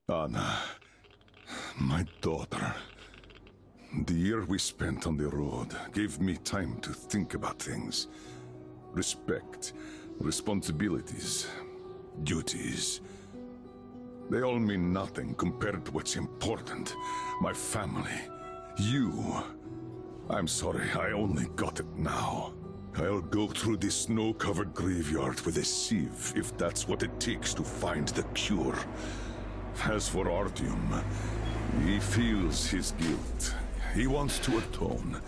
Anna, my daughter. The year we spent on the road gave me time to think about things. Respect, responsibilities, duties. They all mean nothing compared to what's important. My family, you. I'm sorry, I only got it now. I'll go through this snow-covered graveyard with a sieve if that's what it takes to find the cure. As for Artyom, he feels his guilt. He wants to atone.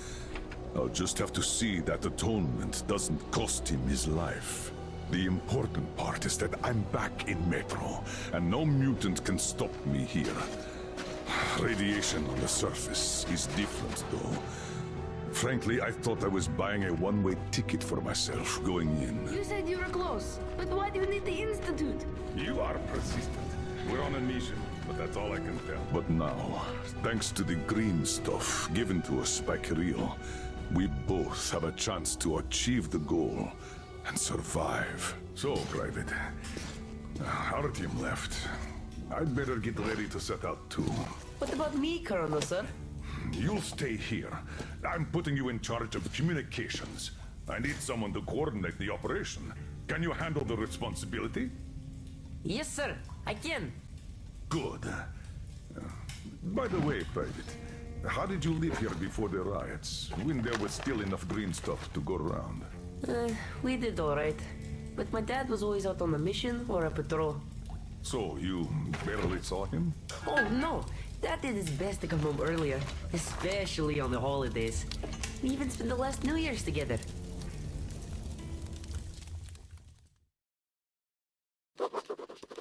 I'll just have to see that atonement doesn't cost him his life. The important part is that I'm back in Metro, and no mutant can stop me here. Radiation on the surface is different, though. Frankly, I thought I was buying a one-way ticket for myself going in. You said you were close, but why do you need the Institute? You are persistent. We're on a mission, but that's all I can tell. But now, thanks to the green stuff given to us by Kirill, we both have a chance to achieve the goal and survive. So, Private, Artyom left. I'd better get ready to set out too. What about me, Colonel, sir? You'll stay here. I'm putting you in charge of communications. I need someone to coordinate the operation. Can you handle the responsibility? Yes, sir. I can. Good. By the way, Private, how did you live here before the riots, when there was still enough green stuff to go around? We did all right. But my dad was always out on a mission or a patrol. So, you barely saw him? Oh, no. Dad did his best to come home earlier, especially on the holidays. We even spent the last New Year's together.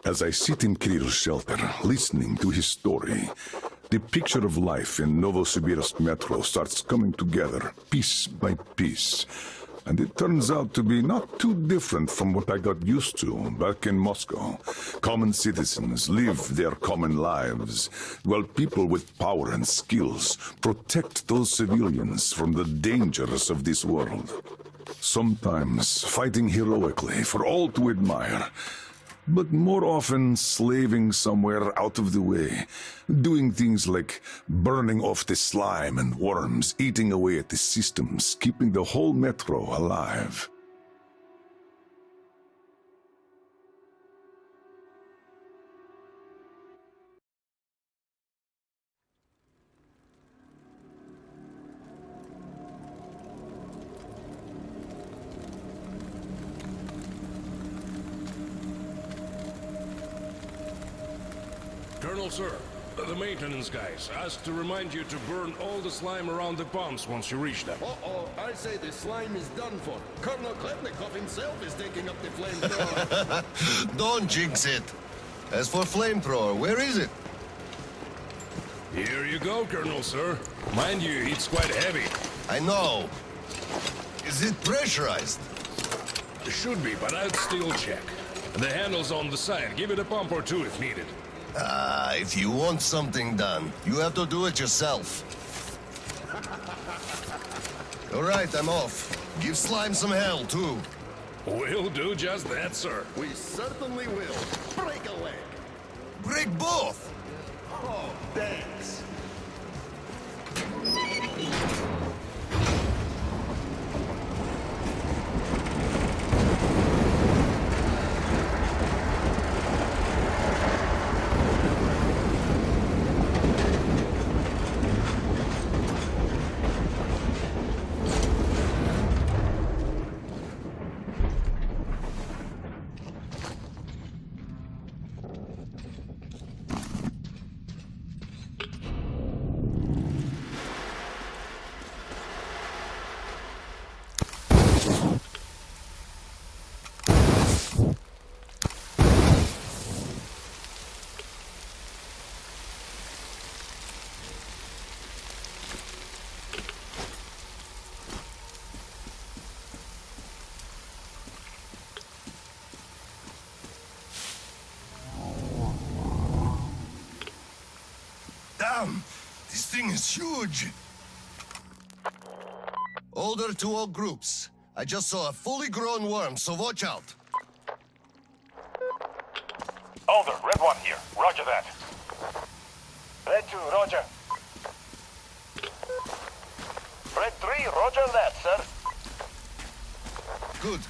As I sit in Kirill's shelter, listening to his story, the picture of life in Novosibirsk Metro starts coming together, piece by piece. And it turns out to be not too different from what I got used to back in Moscow. Common citizens live their common lives, while people with power and skills protect those civilians from the dangers of this world. Sometimes fighting heroically for all to admire, but more often slaving somewhere out of the way, doing things like burning off the slime and worms, eating away at the systems, keeping the whole Metro alive. Colonel, sir, the maintenance guys asked to remind you to burn all the slime around the bombs once you reach them. Uh-oh, I say the slime is done for. Colonel Klepnikov himself is taking up the flamethrower. Don't jinx it. As for flamethrower, where is it? Here you go, Colonel, sir. Mind you, it's quite heavy. I know. Is it pressurized? It should be, but I'd still check. The handle's on the side. Give it a pump or two if needed. If you want something done, you have to do it yourself. All right, I'm off. Give Slime some hell, too. We'll do just that, sir. We certainly will. Break a leg. Break both! Oh, thanks. Damn! This thing is huge! Order to all groups. I just saw a fully grown worm, so watch out. Alder, Red One here. Roger that. Red 2, roger. Red 3, roger that, sir. Good.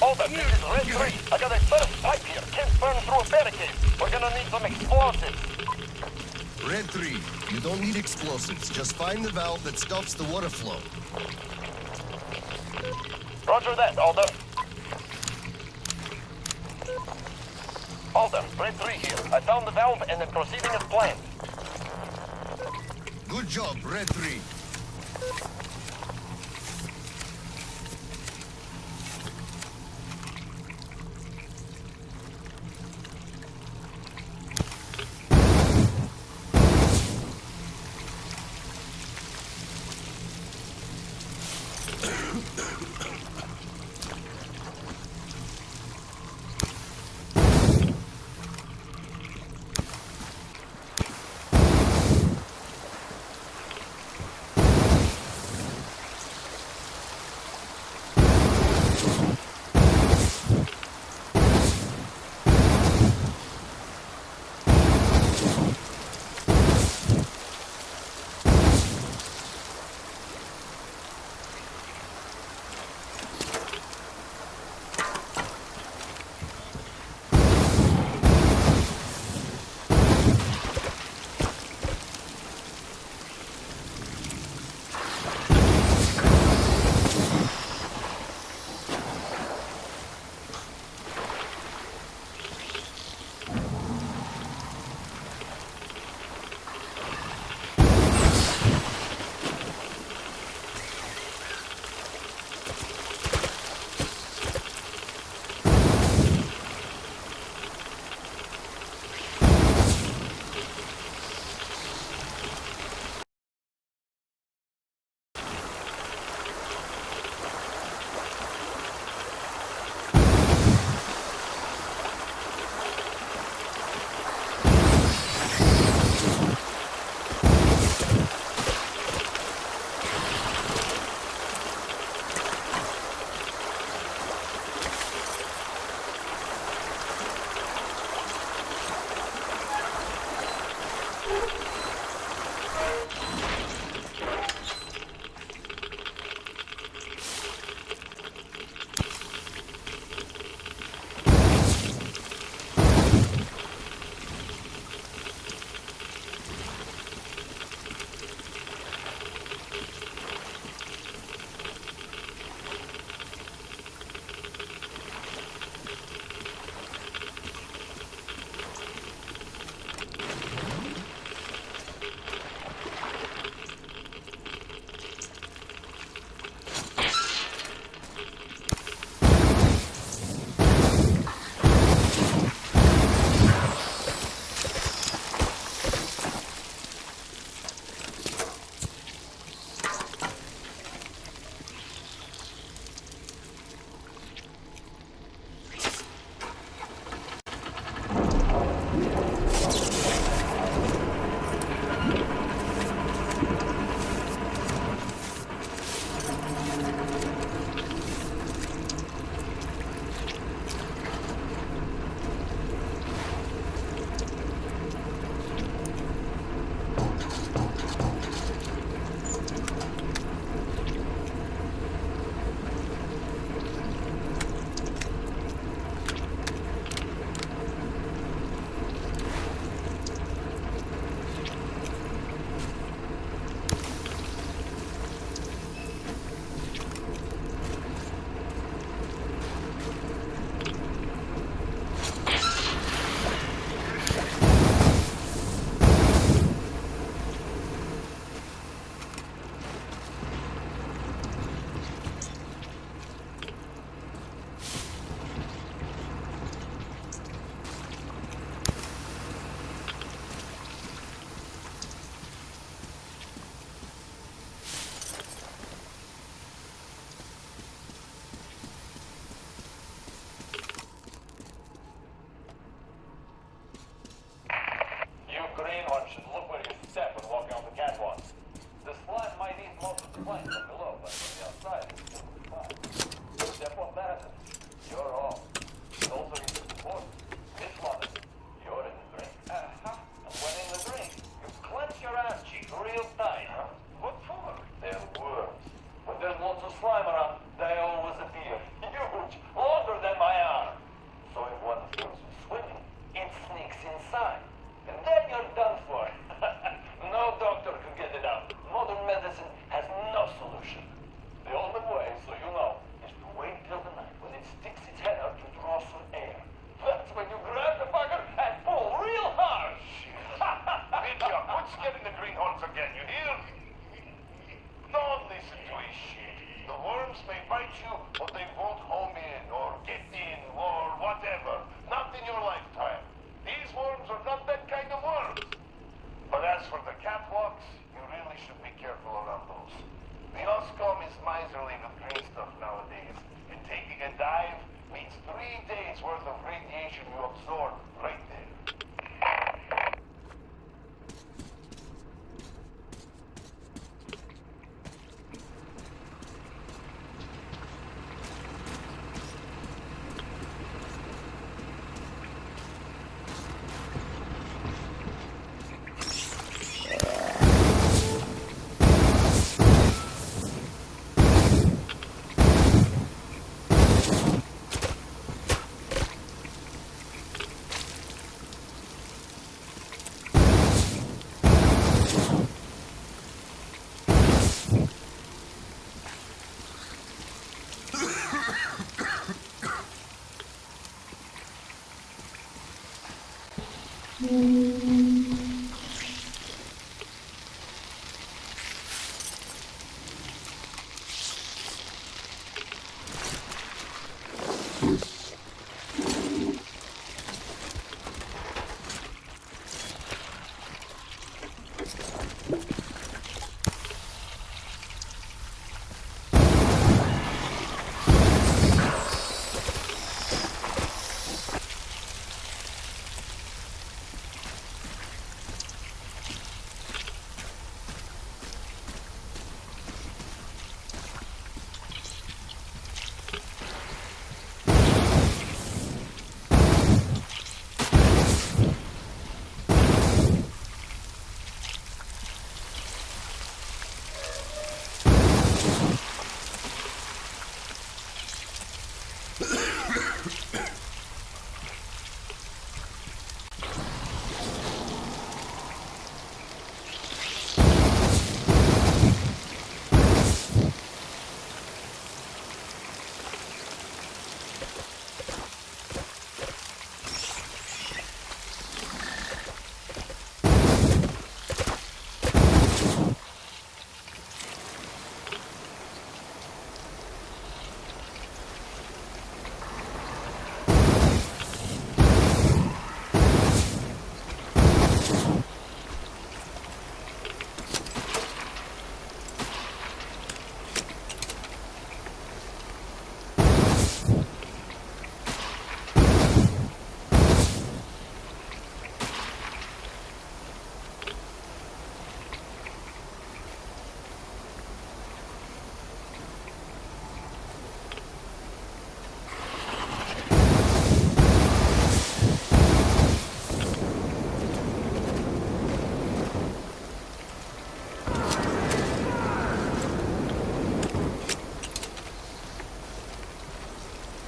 Alden, this is Red 3. I got a burst pipe here. Can't burn through a barricade. We're gonna need some explosives. Red 3, you don't need explosives. Just find the valve that stops the water flow. Roger that, Alden. Alden, Red 3 here. I found the valve and am proceeding as planned. Good job, Red 3.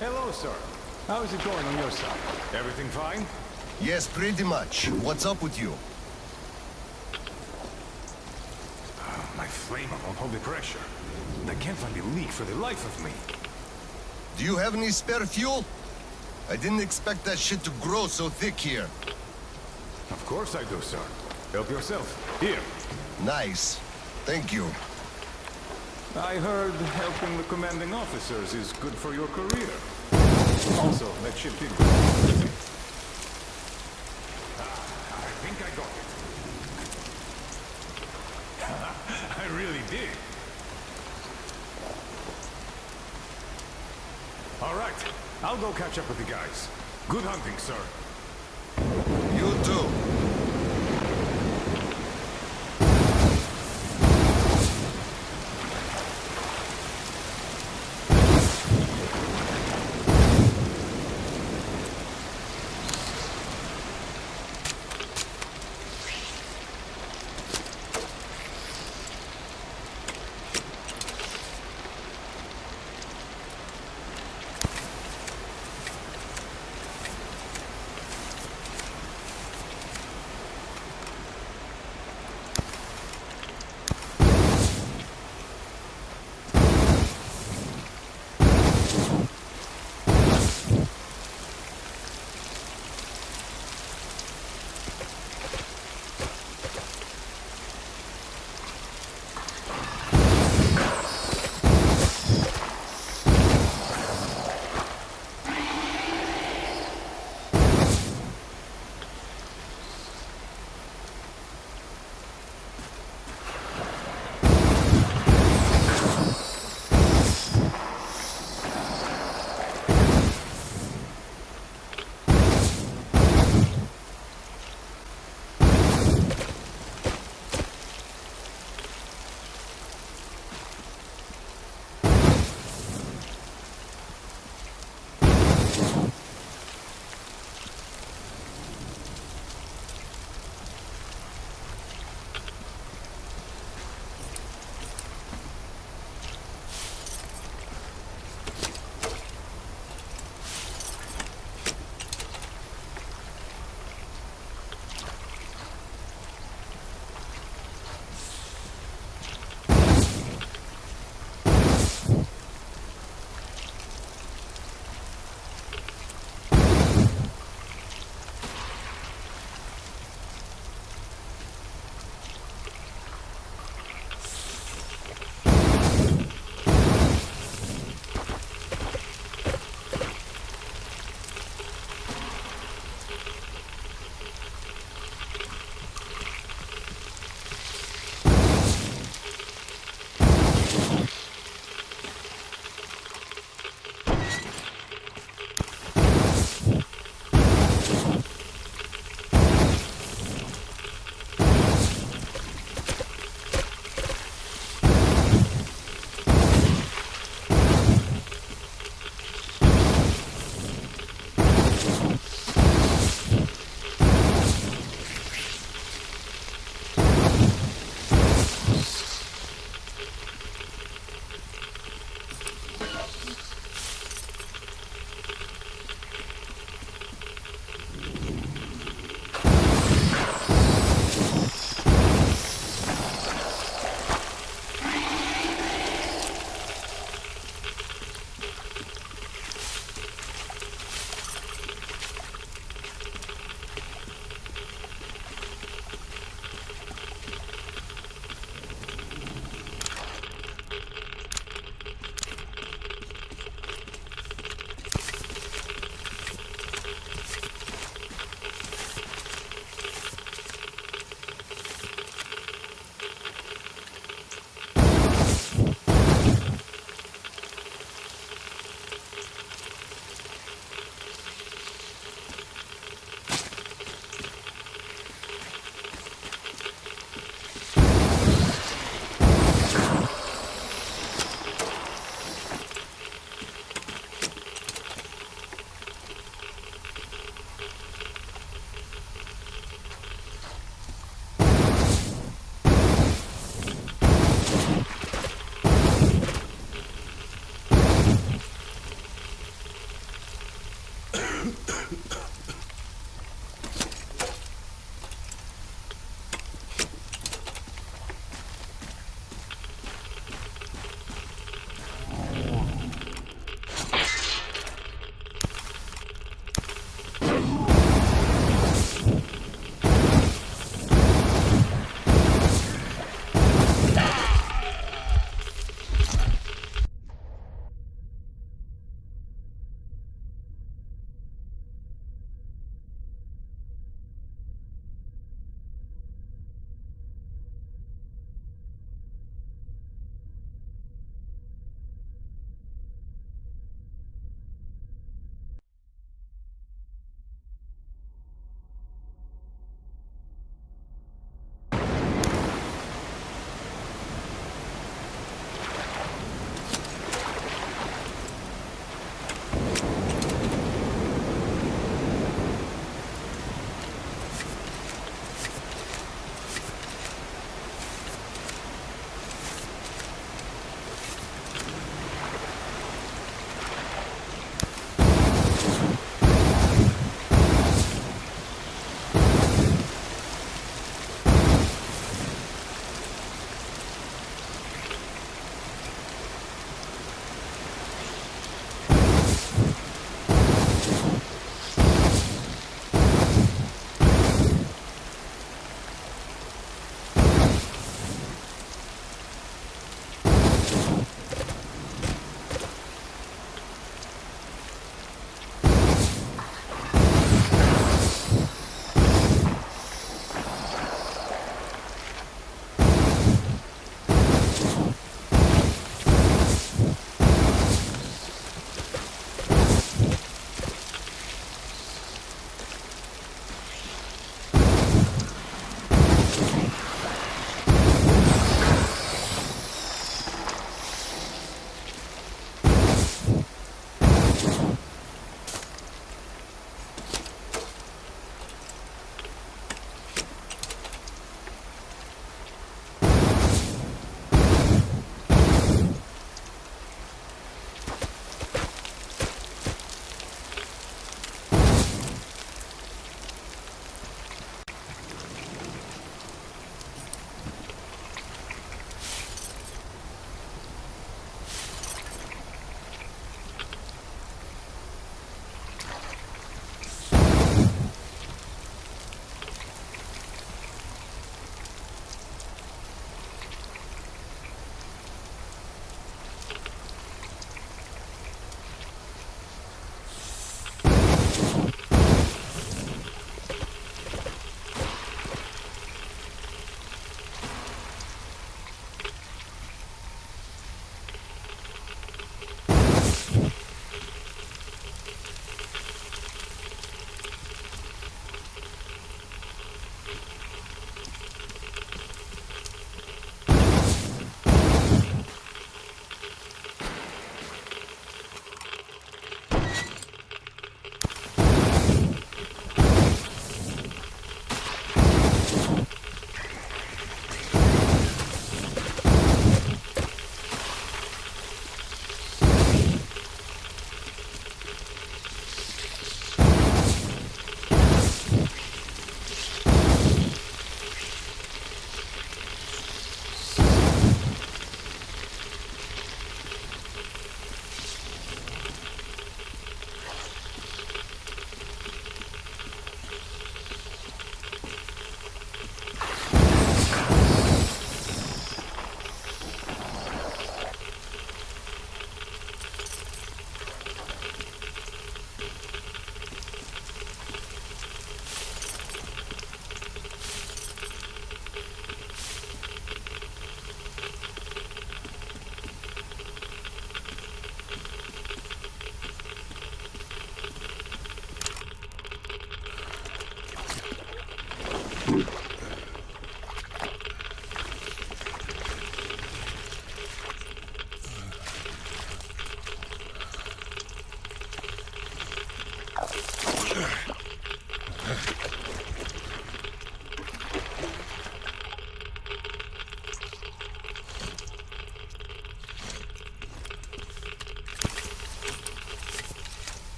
Hello, sir. How is it going on your side? Everything fine? Yes, pretty much. What's up with you? My flame won't hold the pressure. And I can't find the leak for the life of me. Do you have any spare fuel? I didn't expect that shit to grow so thick here. Of course I do, sir. Help yourself. Here. Nice. Thank you. I heard helping the commanding officers is good for your career. Also, that ship did go. I think I got it. I really did. All right. I'll go catch up with the guys. Good hunting, sir. You too.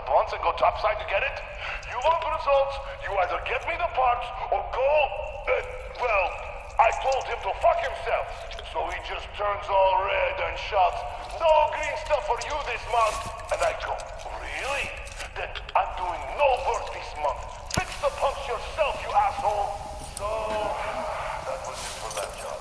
once and go topside to get it? You want results, you either get me the parts or go... well, I told him to fuck himself. So he just turns all red and shouts, "No green stuff for you this month." And I go, "Really? Then I'm doing no work this month. Fix the pumps yourself, you asshole." So, that was it for that job.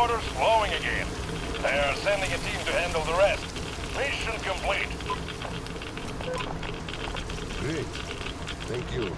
headquarters flowing again. They're sending a team to handle the rest. Mission complete. Great. Thank you.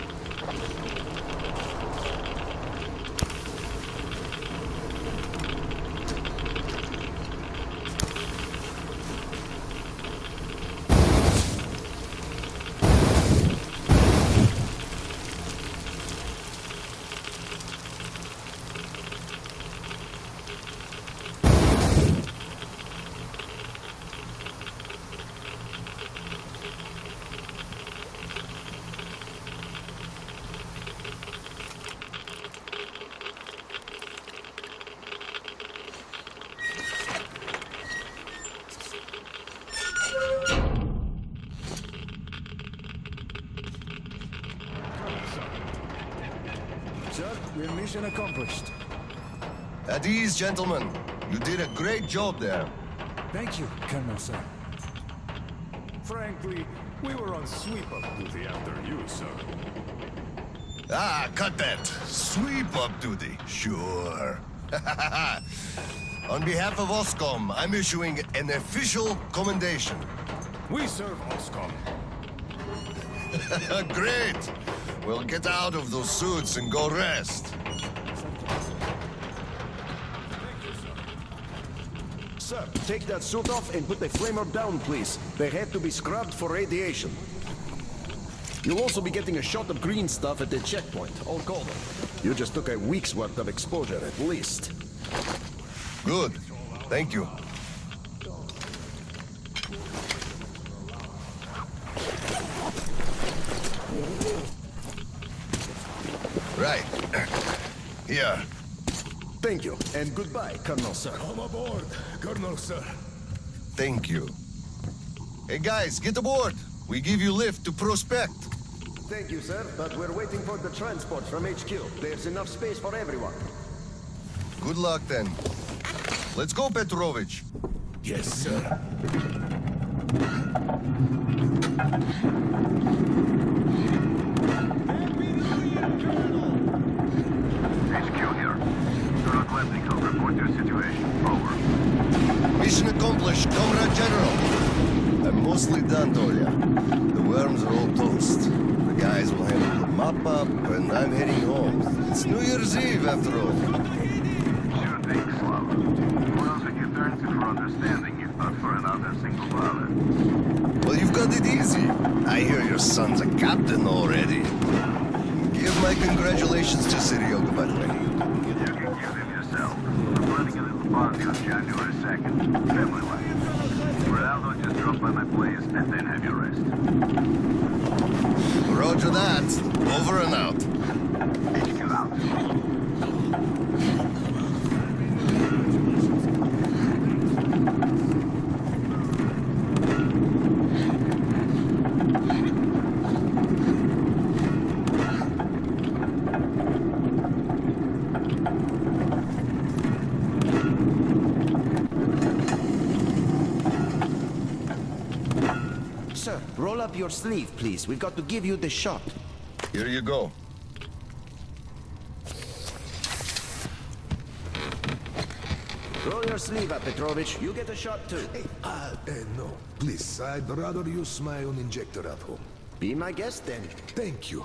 Sir, your mission accomplished. At ease, gentlemen. You did a great job there. Thank you, Colonel, sir. Frankly, we were on sweep-up duty after you, sir. Ah, cut that. Sweep-up duty. Sure. On behalf of OSCOM, I'm issuing an official commendation. We serve OSCOM. Great! Well, get out of those suits and go rest. Sir, take that suit off and put the flamer down, please. They have to be scrubbed for radiation. You'll also be getting a shot of green stuff at the checkpoint, all cold. You just took a week's worth of exposure, at least. Good. Thank you. Right. Here. Thank you, and goodbye, Colonel, sir. Come aboard, Colonel, sir. Thank you. Hey guys, get aboard. We give you lift to Prospect. Thank you, sir, but we're waiting for the transport from HQ. There's enough space for everyone. Good luck then. Let's go, Petrovich. Yes, sir. HQ here. Colonel Klepnikov, report your situation. Over. Mission accomplished, Comrade General. I'm mostly done, Tolia. The worms are all toast. The guys will handle the mop-up, and I'm heading home. It's New Year's Eve, after all. Sure thing, Slava. Who else would you turn to for understanding if not for another single father? Well, you've got it easy. I hear your son's a captain already. Give my congratulations to Seryoga, by the way. You can give him yourself. I'm running a little party on January 2nd. Family life. Ronaldo just drop by my place and then have your rest. Roger that. Over and out. HQ out. Sir, roll up your sleeve, please. We've got to give you the shot. Here you go. Roll your sleeve up, Petrovich. You get a shot, too. No. Please, I'd rather use my own injector at home. Be my guest, then. Thank you.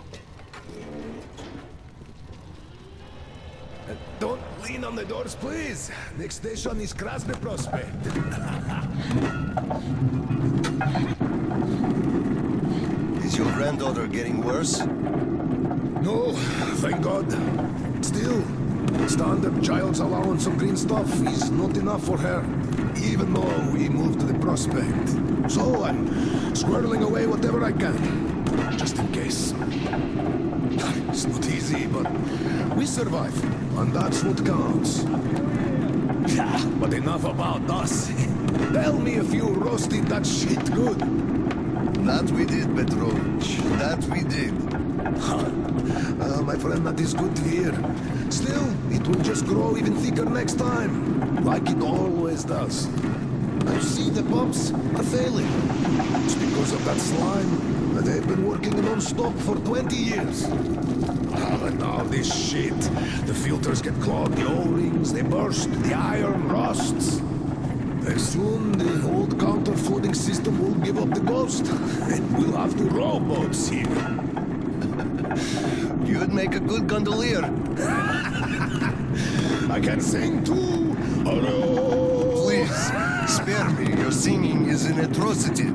Don't lean on the doors, please. Next station is Krasny Prospect. Is your granddaughter getting worse? No, thank God. Still, standard child's allowance of green stuff is not enough for her, even though we moved to the Prospect. So I'm squirreling away whatever I can, just in case. It's not easy, but we survive, and that's what counts. Yeah, but enough about us. Tell me if you roasted that shit good. That we did, Petrovich. That we did. My friend, that is good to hear. Still, it will just grow even thicker next time, like it always does. I've seen the pumps are failing. It's because of that slime. They've been working non-stop for 20 years. And now this shit. The filters get clogged, the O-rings, they burst, the iron rusts. And soon the old counter-flooding system will give up the ghost. And we'll have to rowboats here. You'd make a good gondolier. I can sing too. Oh no! Please, spare me. Your singing is an atrocity.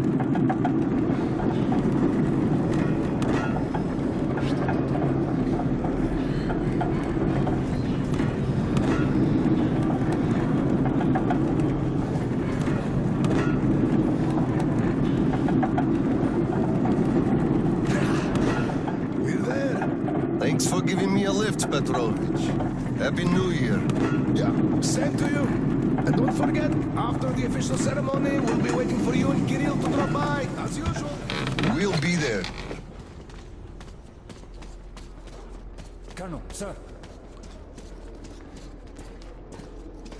We're there. Thanks for giving me a lift, Petrovich. Happy New Year. Yeah, same to you. And don't forget, after the official ceremony, we'll be waiting for you and Kirill to drop by, as usual. We'll be there. Colonel, sir.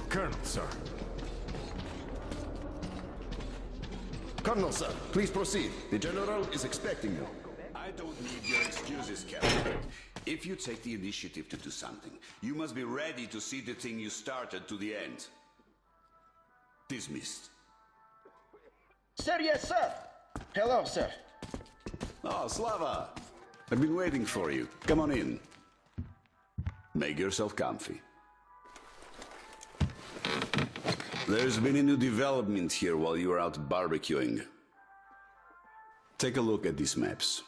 Colonel, sir. Colonel, sir, please proceed. The General is expecting you. I don't need your excuses, Captain. If you take the initiative to do something, you must be ready to see the thing you started to the end. Dismissed. Sir, yes, sir. Hello, sir. Oh, Slava! I've been waiting for you. Come on in. Make yourself comfy. There's been a new development here while you were out barbecuing. Take a look at these maps.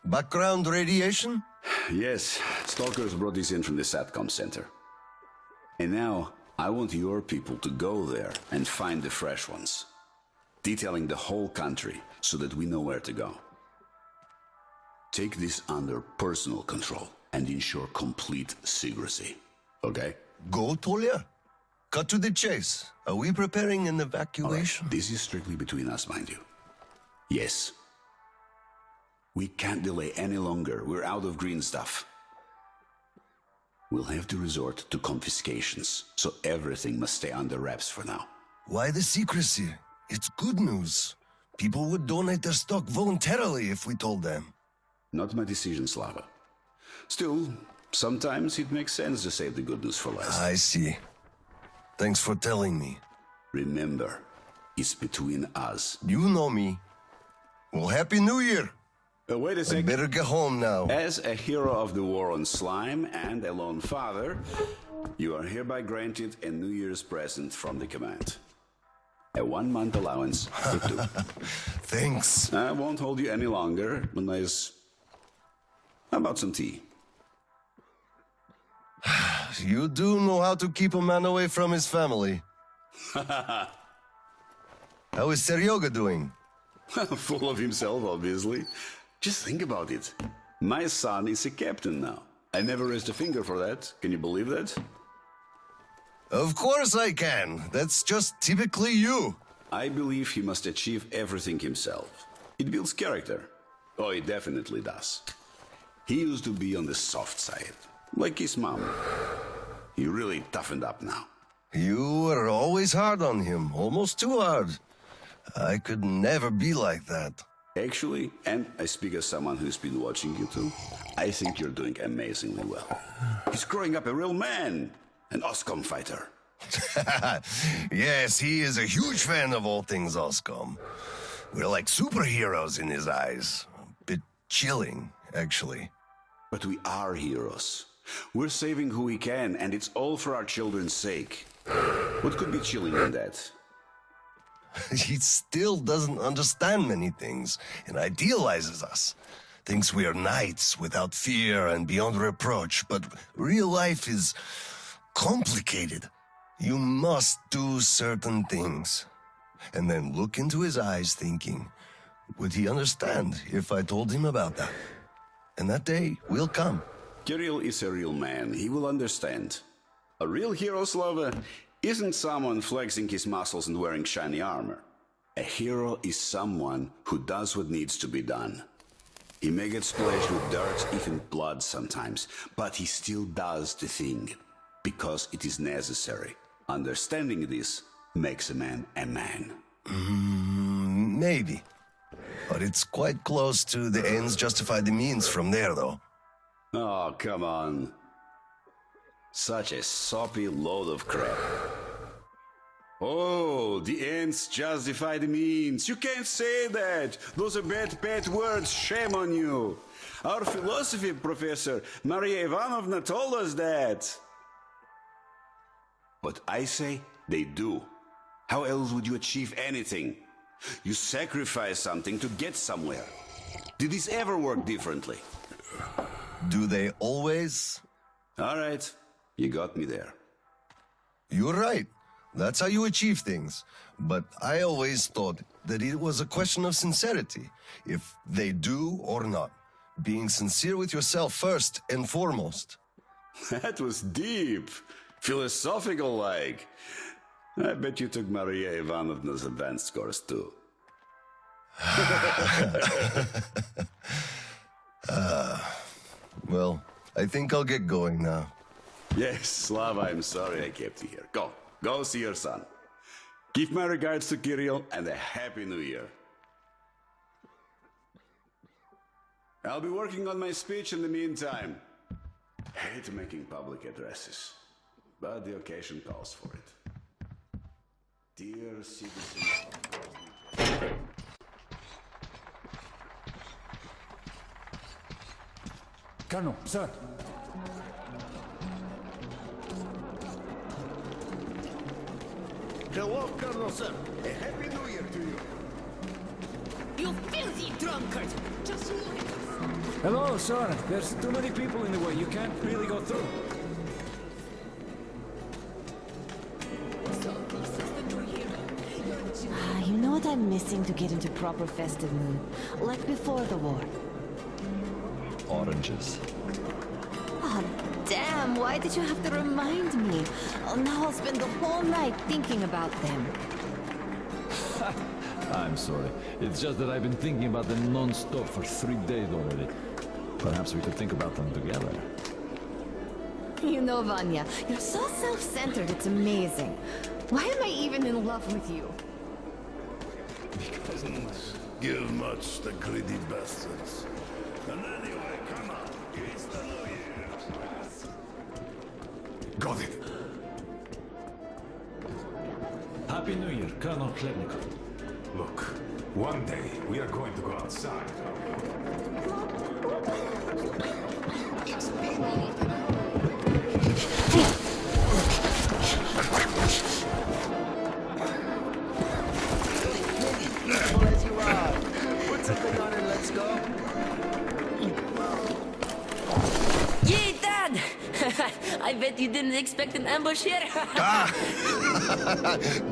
Background radiation? Yes, stalkers brought this in from the SATCOM center. And now, I want your people to go there and find the fresh ones. Detailing the whole country so that we know where to go. Take this under personal control and ensure complete secrecy. Okay? Go, Tolia? Cut to the chase. Are we preparing an evacuation? Right. This is strictly between us, mind you. Yes. We can't delay any longer. We're out of green stuff. We'll have to resort to confiscations, so everything must stay under wraps for now. Why the secrecy? It's good news. People would donate their stock voluntarily if we told them. Not my decision, Slava. Still, sometimes it makes sense to save the good news for last. I see. Thanks for telling me. Remember, it's between us. You know me. Well, Happy New Year! Wait a I sec. better get home now. As a hero of the war on slime and a lone father, you are hereby granted a New Year's present from the command. A 1-month allowance for 2. Thanks. I won't hold you any longer. A nice... How about some tea? You do know how to keep a man away from his family. How is Seryoga doing? Full of himself, obviously. Just think about it. My son is a captain now. I never raised a finger for that. Can you believe that? Of course I can. That's just typically you. I believe he must achieve everything himself. It builds character. Oh, it definitely does. He used to be on the soft side, like his mom. He really toughened up now. You were always hard on him, almost too hard. I could never be like that. Actually, and I speak as someone who's been watching you too, I think you're doing amazingly well. He's growing up a real man, an OSCOM fighter. Yes, he is a huge fan of all things OSCOM. We're like superheroes in his eyes. A bit chilling, actually. But we are heroes. We're saving who we can, and it's all for our children's sake. What could be chilling in that? He still doesn't understand many things and idealizes us. Thinks we are knights without fear and beyond reproach, but real life is complicated. You must do certain things. And then look into his eyes thinking, would he understand if I told him about that? And that day will come. Kirill is a real man. He will understand. A real hero, Slava, isn't someone flexing his muscles and wearing shiny armor. A hero is someone who does what needs to be done. He may get splashed with dirt, even blood sometimes, but he still does the thing, because it is necessary. Understanding this makes a man a man. Maybe. But it's quite close to the ends justify the means from there, though. Oh, come on. Such a soppy load of crap. Oh, the ends justify the means. You can't say that. Those are bad words. Shame on you. Our philosophy professor, Maria Ivanovna, told us that. But I say they do. How else would you achieve anything? You sacrifice something to get somewhere. Did this ever work differently? Do they always? All right, you got me there. You're right. That's how you achieve things. But I always thought that it was a question of sincerity, if they do or not. Being sincere with yourself first and foremost. That was deep. Philosophical-like. I bet you took Maria Ivanovna's advanced course too. Well, I think I'll get going now. Yes, Slava, I'm sorry I kept you here. Go see your son. Give my regards to Kirill and a Happy New Year. I'll be working on my speech in the meantime. Hate making public addresses, but the occasion calls for it. Dear citizens of Grozny... Colonel, sir. Hello, Colonel, sir. A Happy New Year to you. You filthy drunkard! Just look at us! Hello, sir. There's too many people in the way. You can't really go through. So this is the new year. You know what I'm missing to get into proper festive mood? Like before the war. Oranges. Oh, damn, why did you have to remind me? Oh, now I'll spend the whole night thinking about them. I'm sorry. It's just that I've been thinking about them non-stop for 3 days already. Perhaps we could think about them together. You know, Vanya, you're so self-centered, it's amazing. Why am I even in love with you? Give much the greedy bastards. And anyway, come on. It's the New Year. Got it. Happy New Year, Colonel Klebnikov. Look, one day we are going to go outside. As you are. Put something on and let's go. Yay, Dad! I bet you didn't expect an ambush here.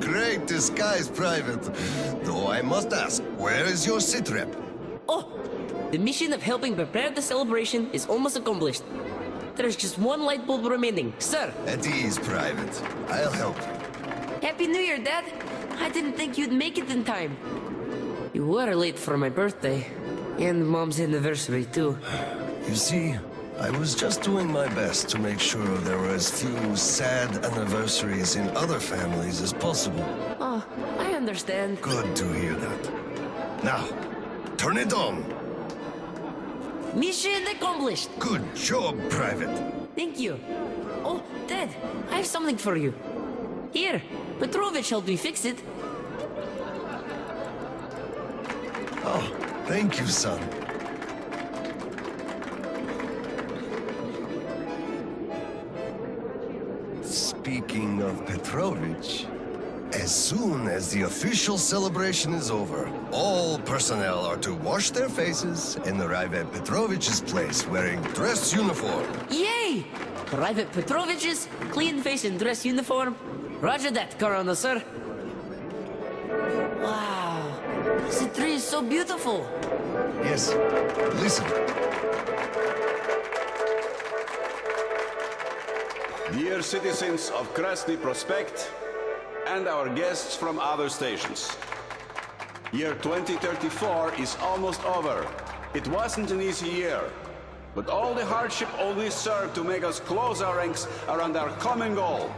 Great disguise, Private. Though I must ask, where is your sitrep? Oh, the mission of helping prepare the celebration is almost accomplished. There's just one light bulb remaining, sir. At ease, Private. I'll help you. Happy New Year, Dad. I didn't think you'd make it in time. You were late for my birthday. And Mom's anniversary, too. You see, I was just doing my best to make sure there were as few sad anniversaries in other families as possible. Oh, I understand. Good to hear that. Now, turn it on. Mission accomplished. Good job, Private. Thank you. Oh, Dad, I have something for you. Here, Petrovich helped me fix it. Oh, thank you, son. Speaking of Petrovich, as soon as the official celebration is over, all personnel are to wash their faces and arrive at Petrovich's place wearing dress uniform. Yay! Arrive at Petrovich's, clean face and dress uniform. Roger that, Colonel, sir. Wow, the tree is so beautiful. Yes, listen. Dear citizens of Krasny Prospect and our guests from other stations. Year 2034 is almost over. It wasn't an easy year, but all the hardship only served to make us close our ranks around our common goal.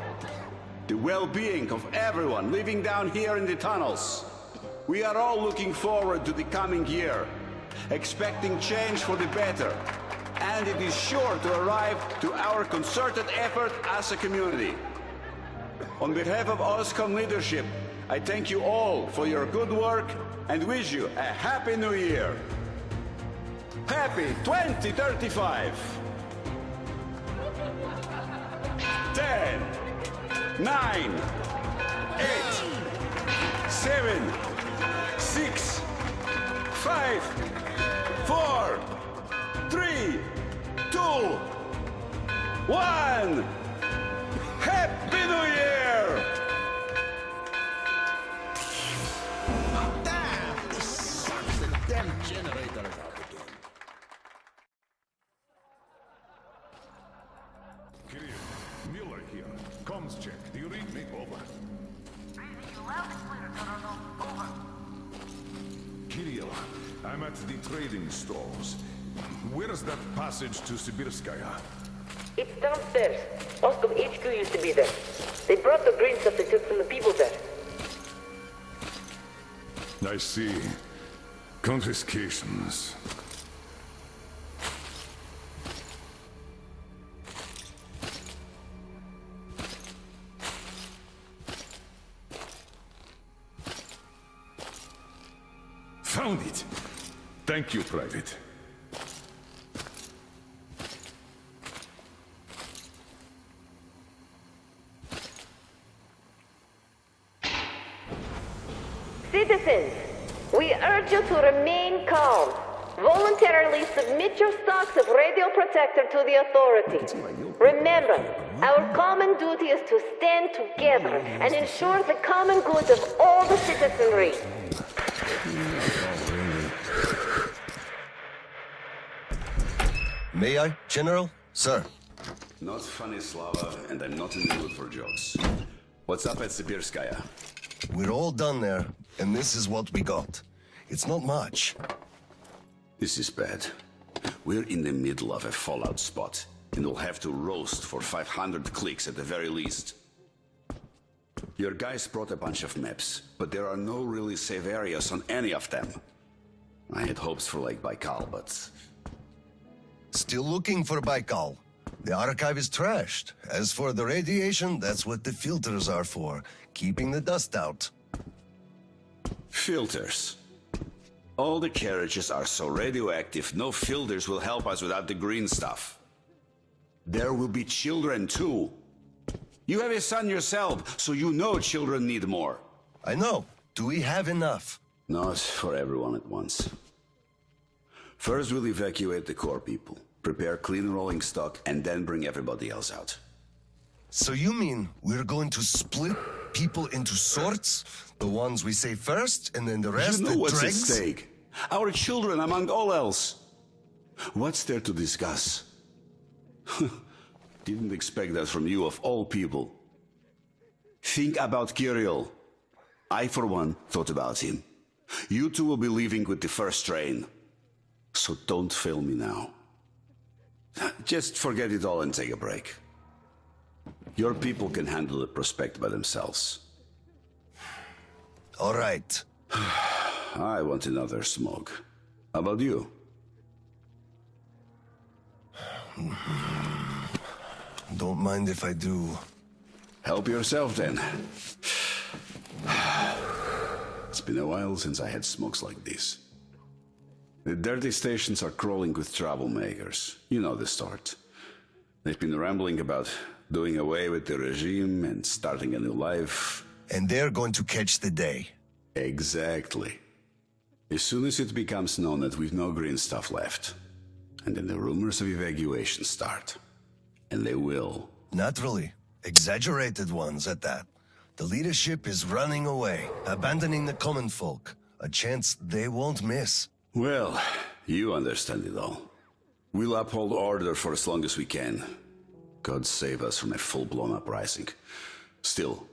The well-being of everyone living down here in the tunnels. We are all looking forward to the coming year, expecting change for the better, and it is sure to arrive to our concerted effort as a community. On behalf of OSCOM leadership, I thank you all for your good work and wish you a Happy New Year. Happy 2035! 10, 9, 8, 7, 6, 5, 4, 3, 2, 1. Happy New Year! Damn! This sucks. The damn generator is out again. Kirill, Mueller here. Comms check. Do you read me? Over. Kirill, I'm at the trading stalls. Where's that passage to Sibirskaya? It's downstairs. Oscom HQ used to be there. They brought the green stuff they took from the people there. I see. Confiscations. Found it! Thank you, Private. Citizens, we urge you to remain calm. Voluntarily submit your stocks of radio protector to the authorities. Remember, our common duty is to stand together and ensure the common good of all the citizenry. May I, General? Sir. Not funny, Slava, and I'm not in the mood for jokes. What's up at Sibirskaya? We're all done there, and this is what we got. It's not much. This is bad. We're in the middle of a fallout spot, and we'll have to roast for 500 clicks at the very least. Your guys brought a bunch of maps, but there are no really safe areas on any of them. I had hopes for Lake Baikal, but... Still looking for Baikal. The archive is trashed. As for the radiation, that's what the filters are for. Keeping the dust out. Filters. All the carriages are so radioactive, no filters will help us without the green stuff. There will be children too. You have a son yourself, so you know children need more. I know. Do we have enough? Not for everyone at once. First we'll evacuate the core people, prepare clean rolling stock, and then bring everybody else out. So you mean we're going to split people into sorts? The ones we save first, and then the rest, You know the what's dregs? at stake. Our children among all else. What's there to discuss? Didn't expect that from you of all people. Think about Kirill. I, for one, thought about him. You two will be leaving with the first train. So don't fail me now. Just forget it all and take a break. Your people can handle the prospect by themselves. All right. I want another smoke. How about you? Don't mind if I do. Help yourself then. It's been a while since I had smokes like this. The dirty stations are crawling with troublemakers. You know the sort. They've been rambling about doing away with the regime and starting a new life. And they're going to catch the day. Exactly. As soon as it becomes known that we've no green stuff left, and then the rumors of evacuation start. And they will. Naturally. Exaggerated ones at that. The leadership is running away, abandoning the common folk. A chance they won't miss. Well, you understand it all. We'll uphold order for as long as we can. God save us from a full-blown uprising. Still,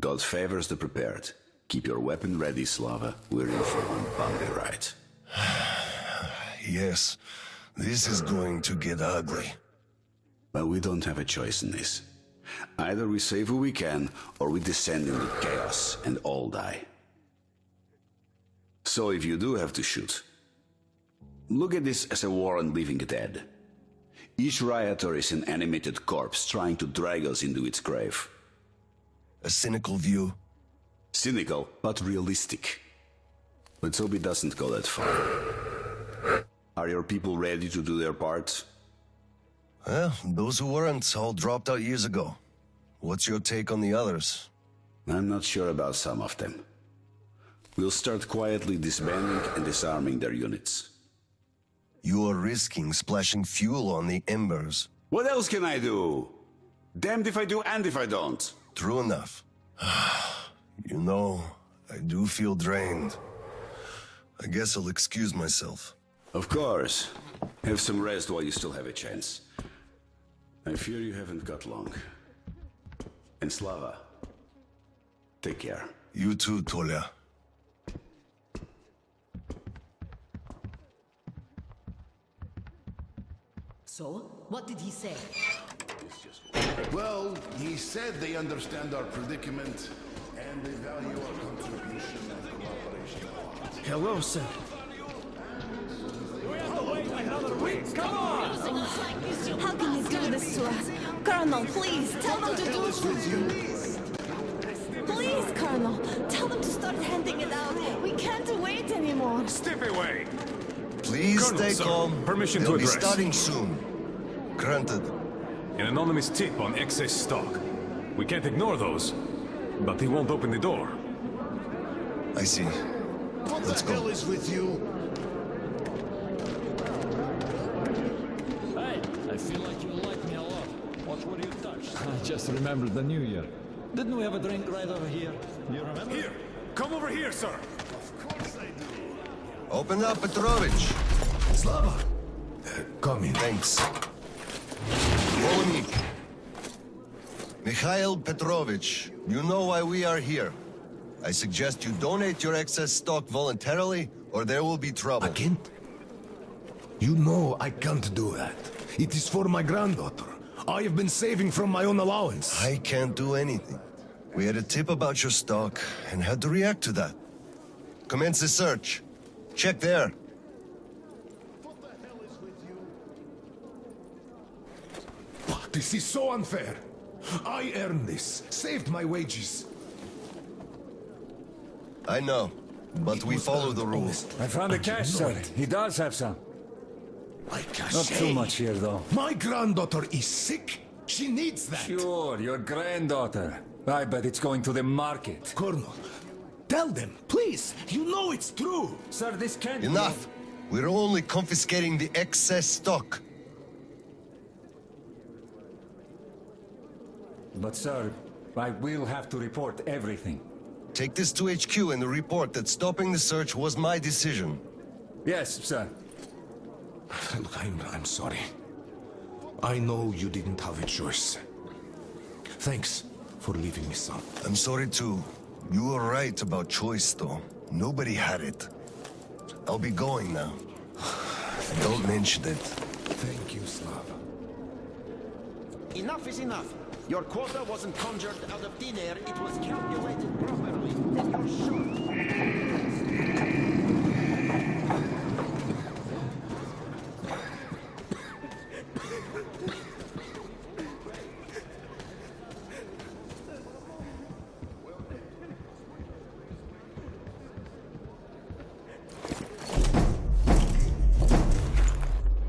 God favors the prepared. Keep your weapon ready, Slava. We're in for one bumpy ride. Yes, this is going to get ugly. But we don't have a choice in this. Either we save who we can, or we descend into chaos and all die. So if you do have to shoot, look at this as a war on living dead. Each rioter is an animated corpse trying to drag us into its grave. A cynical view. Cynical, but realistic. Let's hope it doesn't go that far. Are your people ready to do their part? Well, those who weren't all dropped out years ago. What's your take on the others? I'm not sure about some of them. We'll start quietly disbanding and disarming their units. You are risking splashing fuel on the embers. What else can I do? Damned if I do and if I don't. True enough. You know, I do feel drained. I guess I'll excuse myself. Of course. Have some rest while you still have a chance. I fear you haven't got long. And Slava, take care. You too, Tolia. So, what did he say? Well, he said they understand our predicament and they value our contribution and cooperation. Hello, sir. Come on! How can you do this to us? Colonel, please, tell them to do this. Please, Colonel, tell them to start handing it out. We can't wait anymore. Step away! Please Colonel, stay sir, calm. permission They'll to be address. starting soon. Granted. An anonymous tip on excess stock. We can't ignore those, but he won't open the door. I see. What Let's the go. hell is with you? Hey, I feel like you like me a lot. Watch what you touch. I just remembered the New Year. Didn't we have a drink right over here? You remember? Here! Come over here, sir! Open up, Petrovich. Slava! Come in. Thanks. Follow me. Mikhail Petrovich, you know why we are here. I suggest you donate your excess stock voluntarily, or there will be trouble. I can't. You know I can't do that. It is for my granddaughter. I have been saving from my own allowance. I can't do anything. We had a tip about your stock and had to react to that. Commence the search. Check there. This is so unfair. I earned this, saved my wages. I know, but we follow the rules. I found the cash, sir. He does have some. Not too much here, though. My granddaughter is sick. She needs that. Sure, your granddaughter. I bet it's going to the market. Colonel, tell them, please. You know it's true. Sir, this can't Enough! We're only confiscating the excess stock. But, sir, I will have to report everything. Take this to HQ and report that stopping the search was my decision. Yes, sir. Look, I'm sorry. I know you didn't have a choice. Thanks for leaving me, son. I'm sorry too. You were right about choice, though. Nobody had it. I'll be going now. Don't mention it. Thank you, Slav. Enough is enough. Your quota wasn't conjured out of thin air, it was calculated properly. Then you're shot.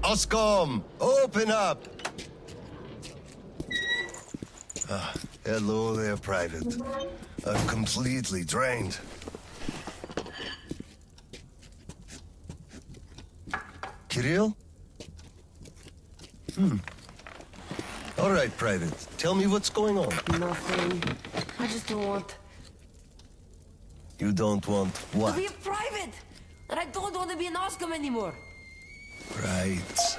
Oscom, open up! Hello there, Private. I'm completely drained. Kirill? All right, Private. Tell me what's going on. Nothing. I just don't want You don't want to what? be a private! And I don't want to be an Oscom anymore! Right.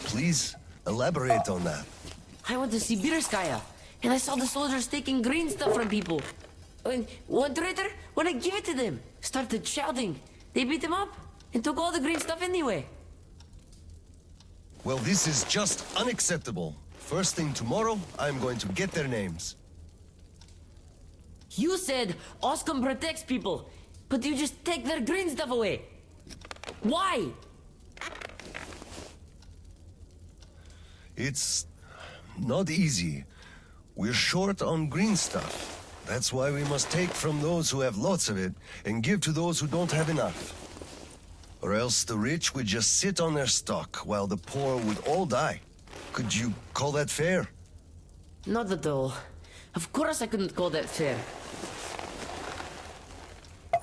Please, elaborate on that. I went to Sibirskaya, and I saw the soldiers taking green stuff from people. And one traitor, when I give it to them, started shouting. They beat him up and took all the green stuff anyway. Well, this is just unacceptable. First thing tomorrow, I'm going to get their names. You said Oscom protects people, but you just take their green stuff away. Why? It's not easy. We're short on green stuff. That's why we must take from those who have lots of it and give to those who don't have enough. Or else the rich would just sit on their stock while the poor would all die. Could you call that fair? Not at all. Of course I couldn't call that fair.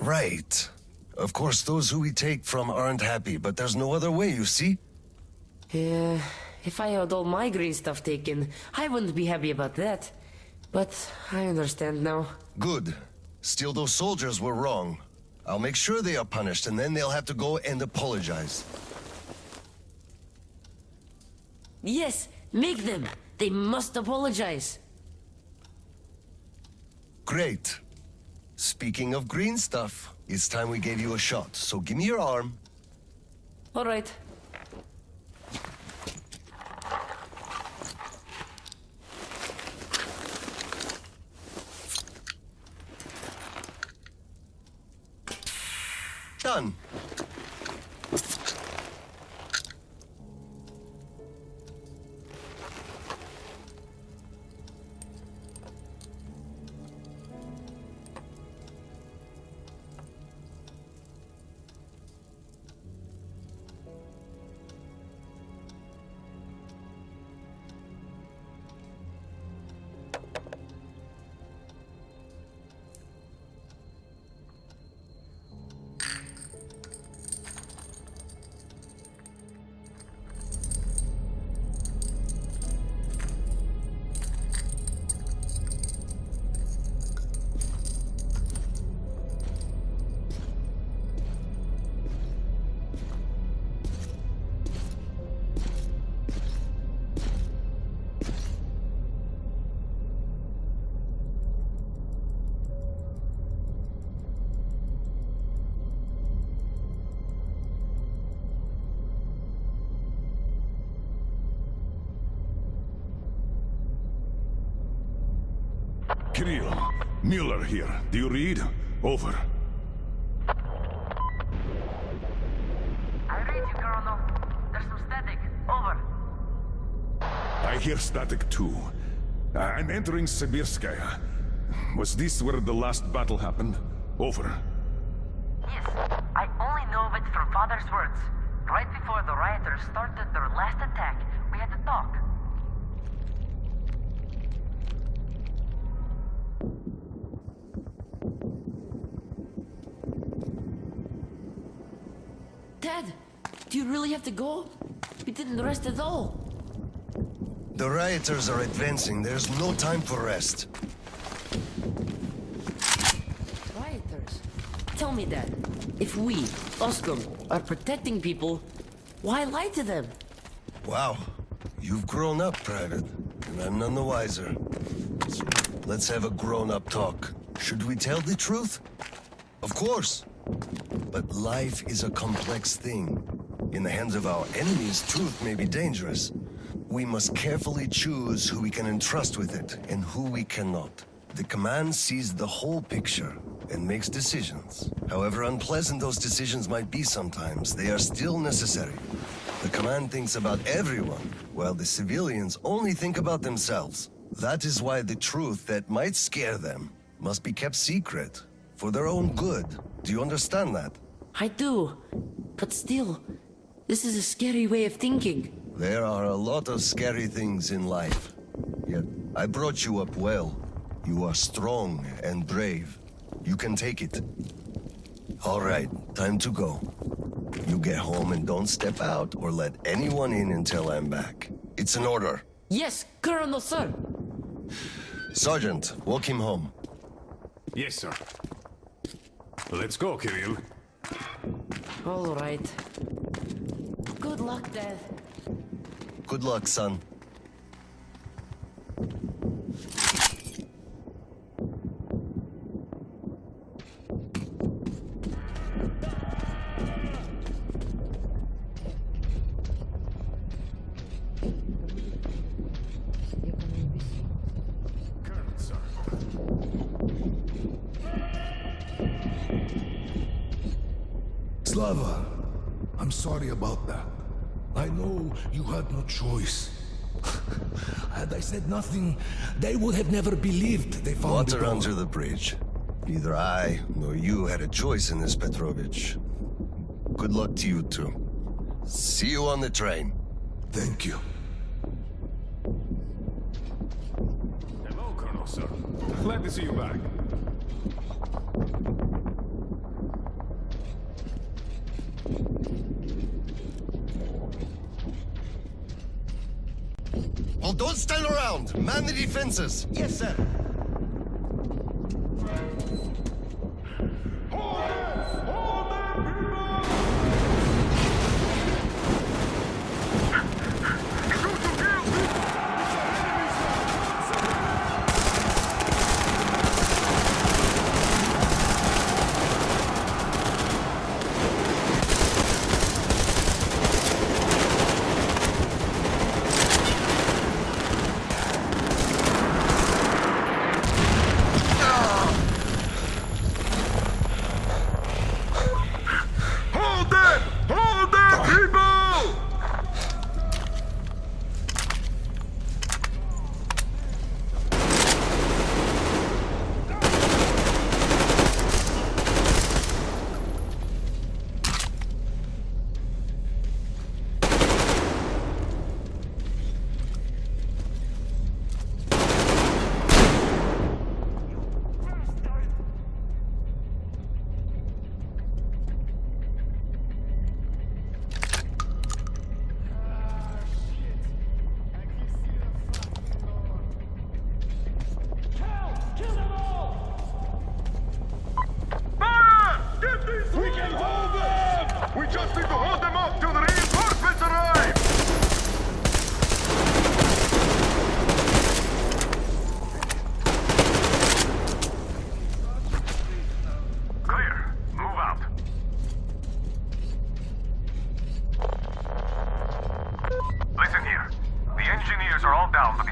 Right. Of course, those who we take from aren't happy, but there's no other way, you see? Yeah, if I had all my green stuff taken, I wouldn't be happy about that. But I understand now. Good. Still, those soldiers were wrong. I'll make sure they are punished, and then they'll have to go and apologize. Yes, make them. They must apologize. Great. Speaking of green stuff, it's time we gave you a shot, so give me your arm. All right. Done. Kirill, Mueller here. Do you read? Over. I read you, Colonel. There's some static. Over. I hear static too. I'm entering Sibirskaya. Was this where the last battle happened? Over. Yes, I only know of it from Father's words. Right before the rioters started their last attack, we had to talk. Dad, do you really have to go? We didn't rest at all. The rioters are advancing. There's no time for rest. Rioters? Tell me, Dad. If we, Oscom, are protecting people, why lie to them? Wow. You've grown up, Private, and I'm none the wiser. Let's have a grown-up talk. Should we tell the truth? Of course. But life is a complex thing. In the hands of our enemies, truth may be dangerous. We must carefully choose who we can entrust with it and who we cannot. The command sees the whole picture and makes decisions. However unpleasant those decisions might be sometimes, they are still necessary. The command thinks about everyone, while the civilians only think about themselves. That is why the truth that might scare them must be kept secret, for their own good. Do you understand that? I do. But still, this is a scary way of thinking. There are a lot of scary things in life. Yet, I brought you up well. You are strong and brave. You can take it. All right, time to go. You get home and don't step out or let anyone in until I'm back. It's an order. Yes, Colonel, sir. Sergeant, walk him home. Yes, sir. Let's go, Kirill. All right. Good luck, Dad. Good luck, son. Bratislava. I'm sorry about that. I know you had no choice. Had I said nothing, they would have never believed they found the Water door. under the bridge. Neither I nor you had a choice in this, Petrovich. Good luck to you two. See you on the train. Thank you. Hello, Colonel, sir. Glad to see you back. Well, don't stand around. Man the defenses. Yes, sir.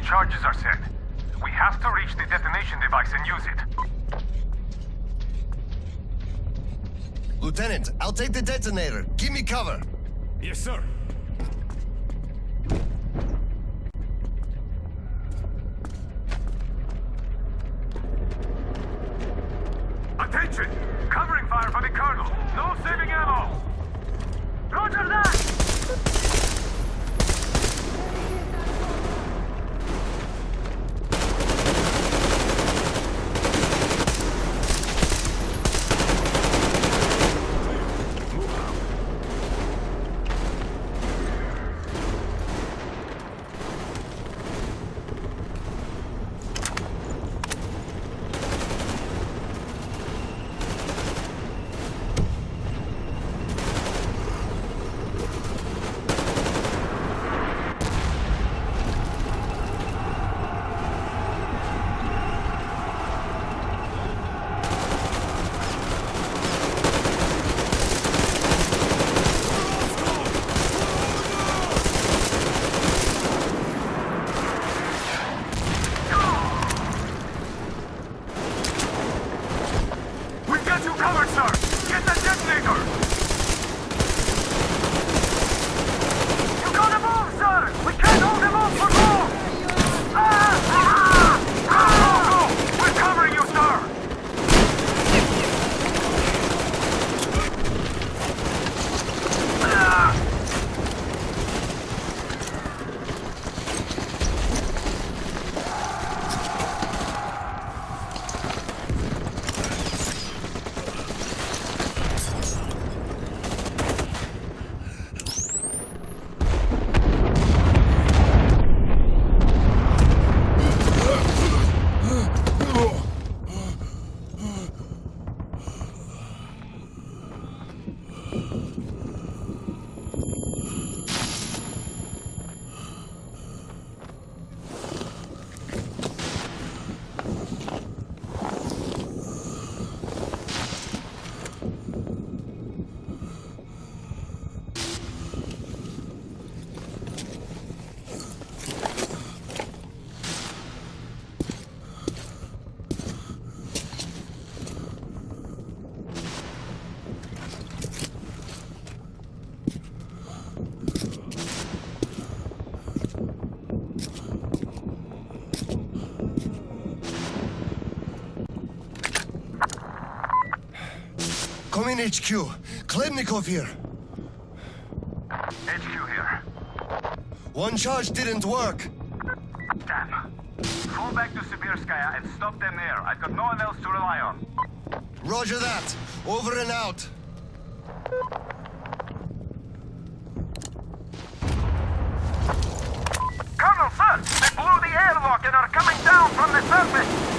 Charges are set. We have to reach the detonation device and use it. Lieutenant, I'll take the detonator. Give me cover. Yes, sir. Attention! Covering fire for the Colonel. No saving ammo. Roger that! Incoming HQ. Klemnikov here. HQ here. One charge didn't work. Damn. Fall back to Sibirskaya and stop them there. I've got no one else to rely on. Roger that. Over and out. Colonel, sir! They blew the airlock and are coming down from the surface!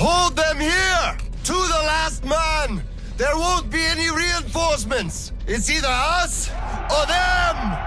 Hold them here! To the last man! There won't be any reinforcements! It's either us or them!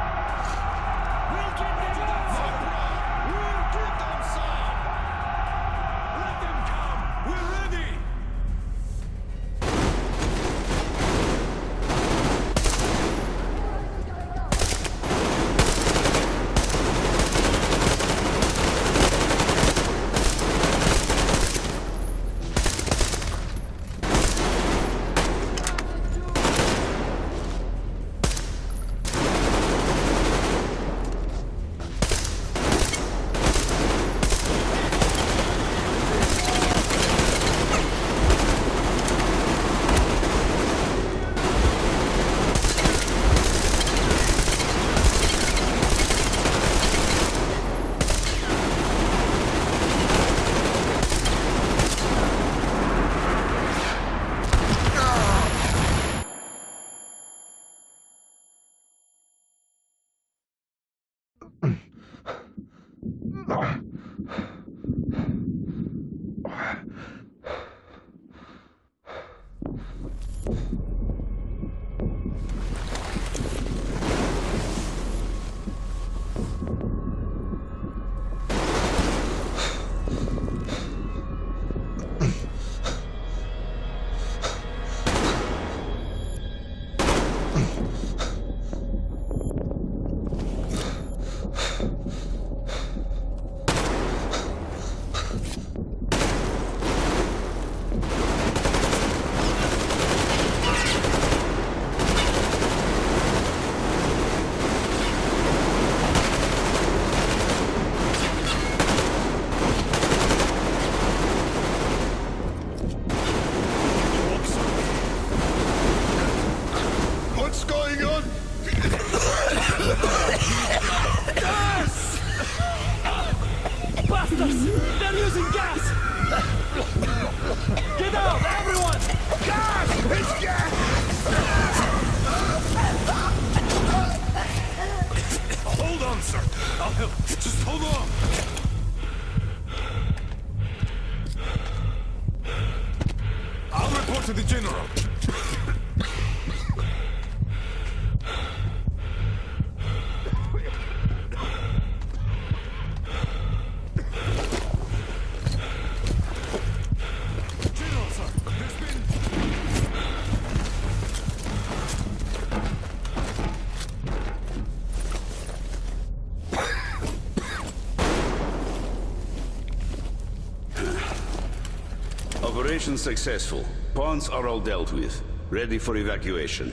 To the general. Operation successful. Pawns are all dealt with. Ready for evacuation.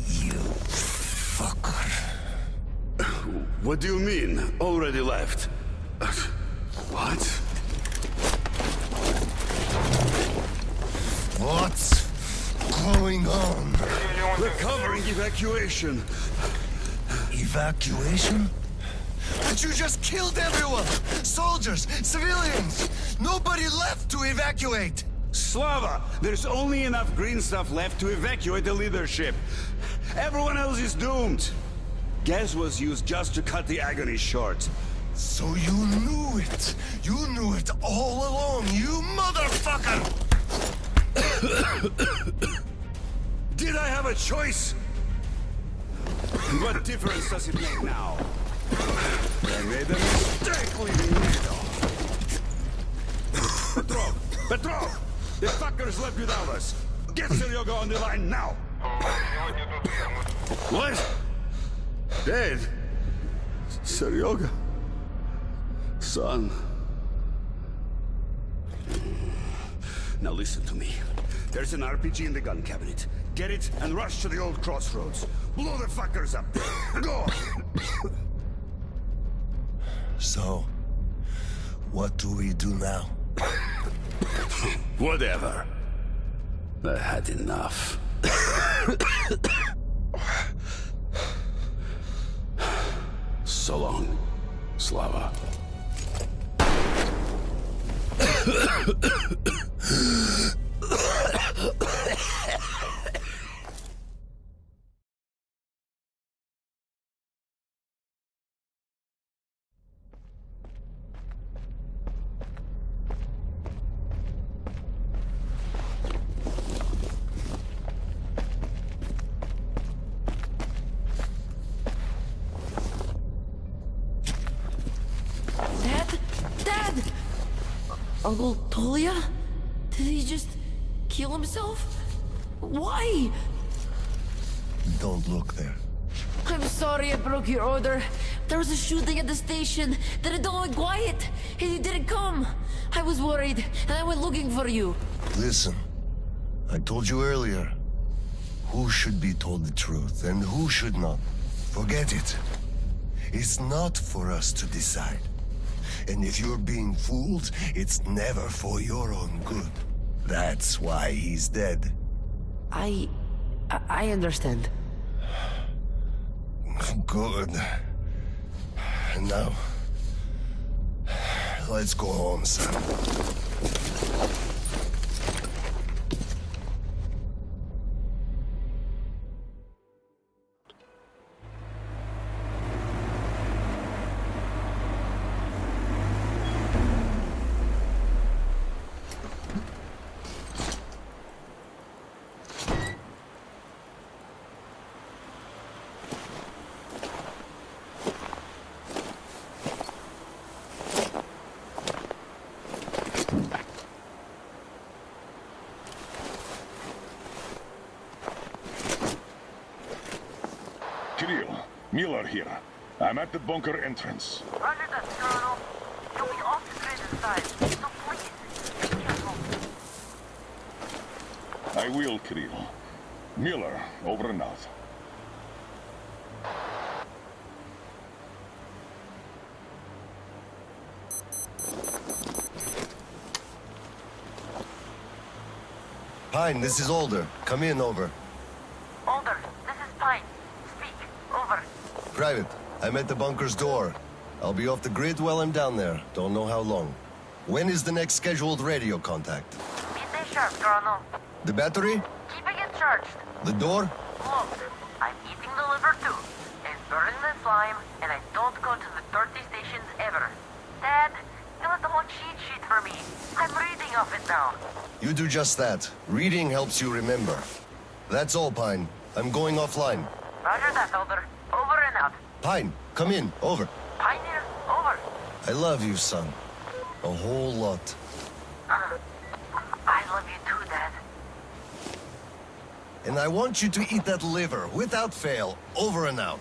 You fucker. What do you mean? Already left? What? What's going on? We're covering evacuation. Evacuation? But you just killed everyone! Soldiers, civilians! Nobody left to evacuate! Slava, there's only enough green stuff left to evacuate the leadership. Everyone else is doomed. Gas was used just to cut the agony short. So you knew it! You knew it all along, you motherfucker! Did I have a choice? What difference does it make now? I made a mistake leaving NATO. Petrov! The fuckers left without us. Get Seryoga on the line now! What? Dead? Seryoga? Son. Now listen to me. There's an RPG in the gun cabinet. Get it and rush to the old crossroads. Blow the fuckers up. Go! So, what do we do now? Whatever. I had enough. So long, Slava. Dad! Uncle Tolia? Did he just kill himself? Why? Don't look there. I'm sorry I broke your order. There was a shooting at the station. Then it all went quiet, and you didn't come. I was worried, and I went looking for you. Listen, I told you earlier, who should be told the truth and who should not. Forget it. It's not for us to decide. And if you're being fooled, it's never for your own good. That's why he's dead. I understand. Good. Now, let's go home, son. Kirill, Miller here. I'm at the bunker entrance. Roger that, Colonel. You'll be off the grid inside, so please, be careful. I will, Kirill. Miller, over and out. Pine, this is Alder. Come in, over. Alder, this is Pine. Speak. Over. Private, I'm at the bunker's door. I'll be off the grid while I'm down there. Don't know how long. When is the next scheduled radio contact? Midday sharp, Colonel. The battery? Keeping it charged. The door? Look, I'm eating the liver too, and burning the slime, and I don't go to the 30 stations ever. Dad, fill out the whole cheat sheet for me. I'm reading off it now. You do just that. Reading helps you remember. That's all, Pine. I'm going offline. Roger that, Alder. Over and out. Pine, come in. Over. Pioneer, over. I love you, son. A whole lot. I love you too, Dad. And I want you to eat that liver, without fail. Over and out.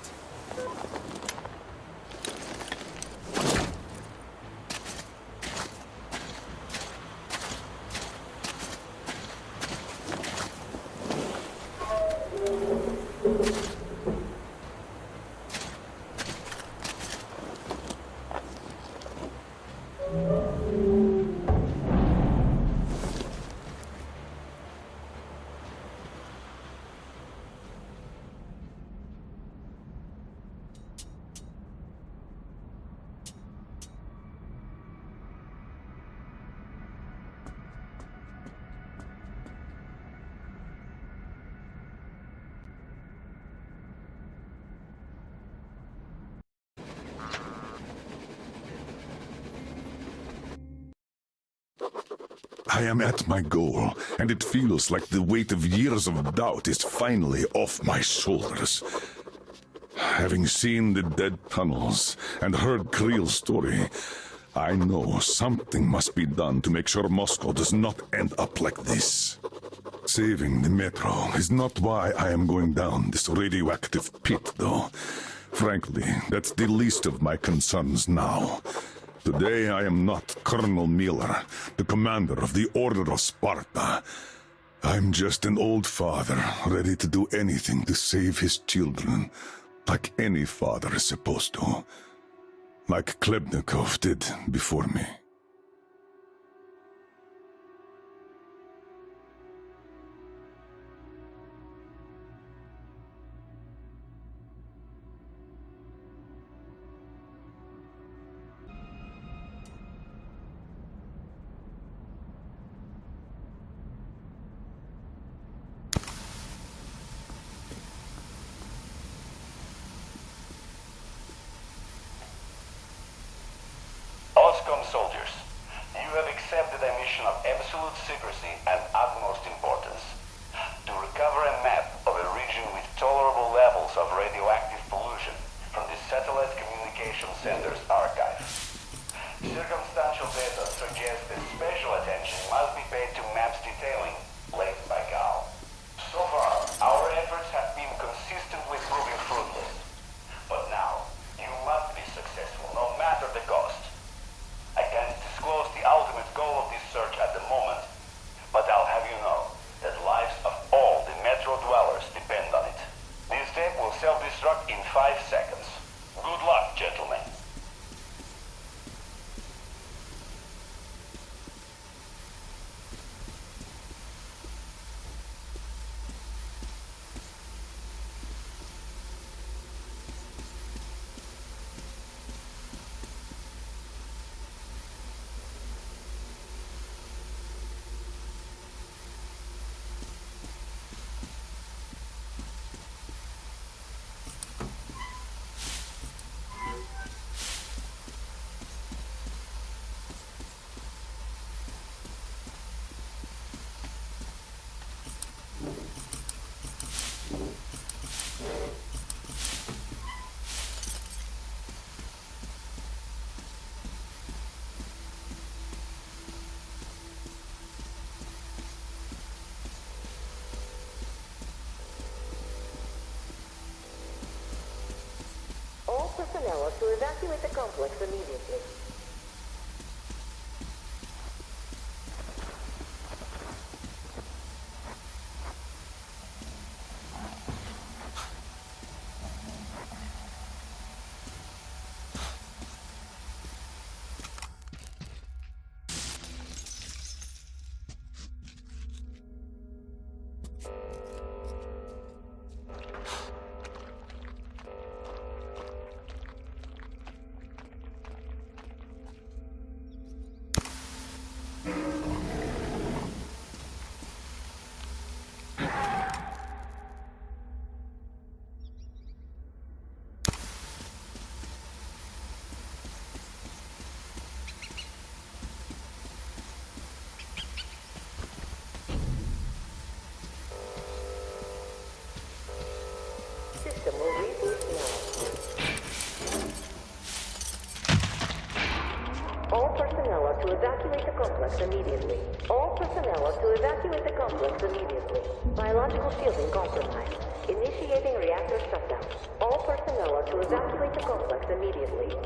I am at my goal, and it feels like the weight of years of doubt is finally off my shoulders. Having seen the dead tunnels and heard Kriel's story, I know something must be done to make sure Moscow does not end up like this. Saving the metro is not why I am going down this radioactive pit, though. Frankly, that's the least of my concerns now. Today I am not Colonel Miller, the commander of the Order of Sparta. I'm just an old father, ready to do anything to save his children, like any father is supposed to. Like Klebnikov did before me. OSCOM soldiers, you have accepted a mission of absolute secrecy and utmost importance. To recover a map of a region with tolerable levels of radioactive pollution from the Satellite Communication Center's archive. Circumstantial data suggests that special attention must be paid to maps detailing laid by Gal. So far, our efforts have been consistently proving fruitless. But now, you must be successful, no matter the cost. I can't disclose the ultimate goal of this search at the moment, but I'll have you know that lives of all the Metro dwellers depend on it. This tape will self-destruct in 5 seconds. Good luck, gentlemen. All personnel are to evacuate the complex immediately. System will reboot now. All personnel are to evacuate the complex immediately. All personnel are to evacuate the complex immediately. Biological shielding compromised. Initiating reactor shutdown. All personnel are to evacuate the complex immediately.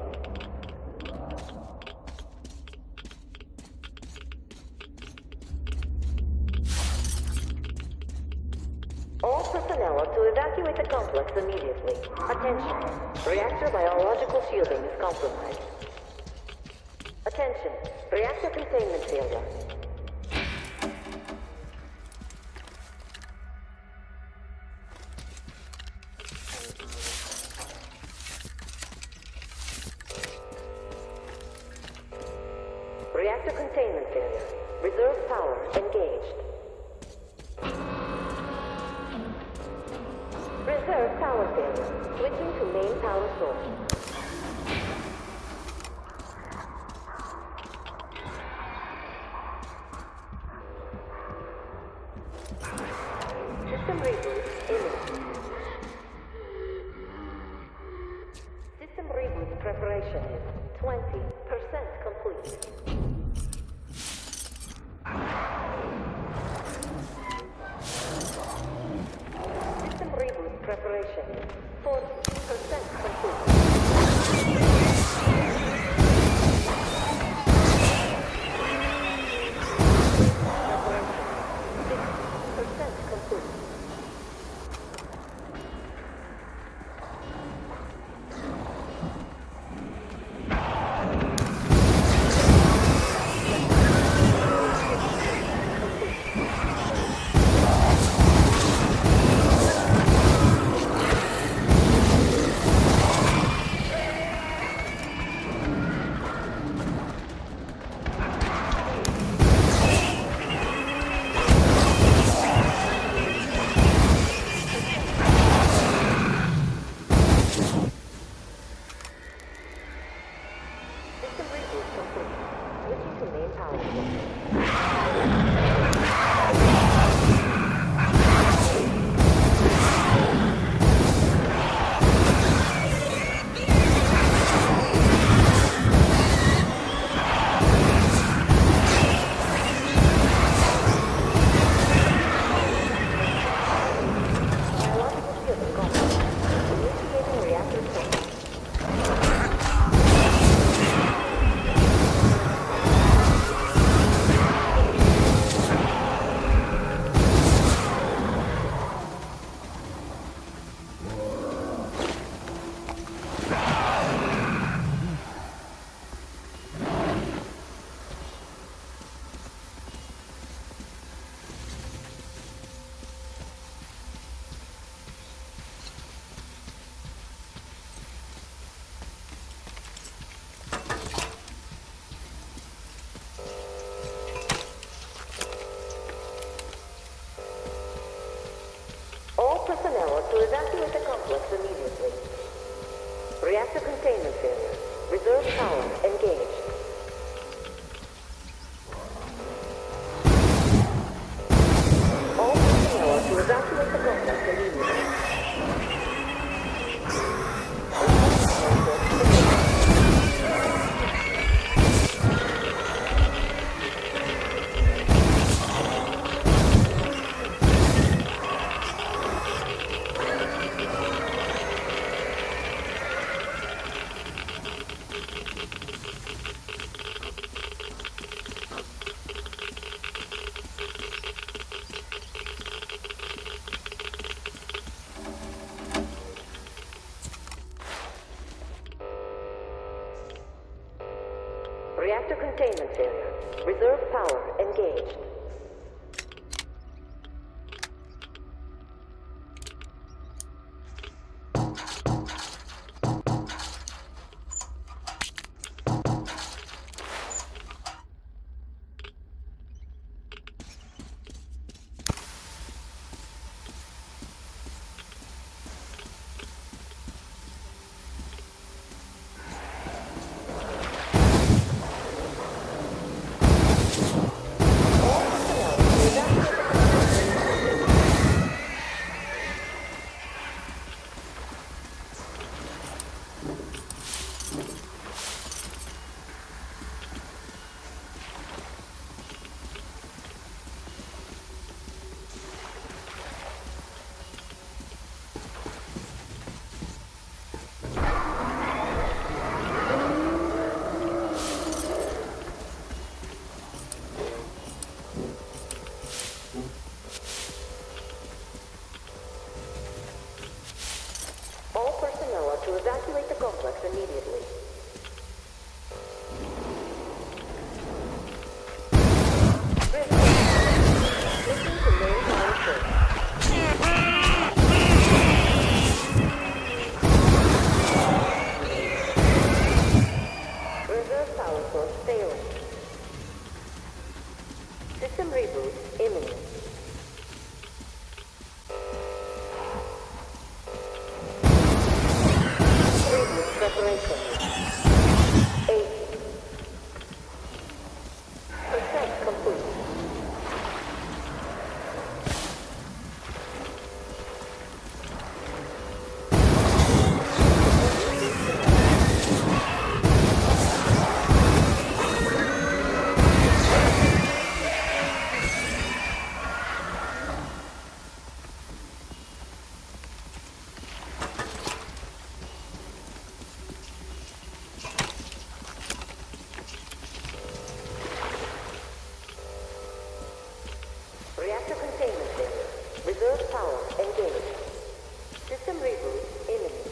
All personnel are to evacuate the complex immediately. Attention. Reactor biological shielding is compromised. Attention. Reactor containment failure. Reactor containment failure. Reserve power engaged. Reserve power failure. Switching to main power source. System reboot imminent. System reboot preparation is 20% complete. System reboot preparation is 40% complete. Personnel are to evacuate the complex immediately. Reactor containment failure. Reserve power engaged. All personnel are to evacuate the complex immediately. Reactor containment failure. Reserve power engaged. To evacuate the complex immediately. Listen to main power source. Reserve power source failing. System reboot imminent. Preparation. 80% complete. Reactor containment failure. Reserve power engaged. System reboot imminent.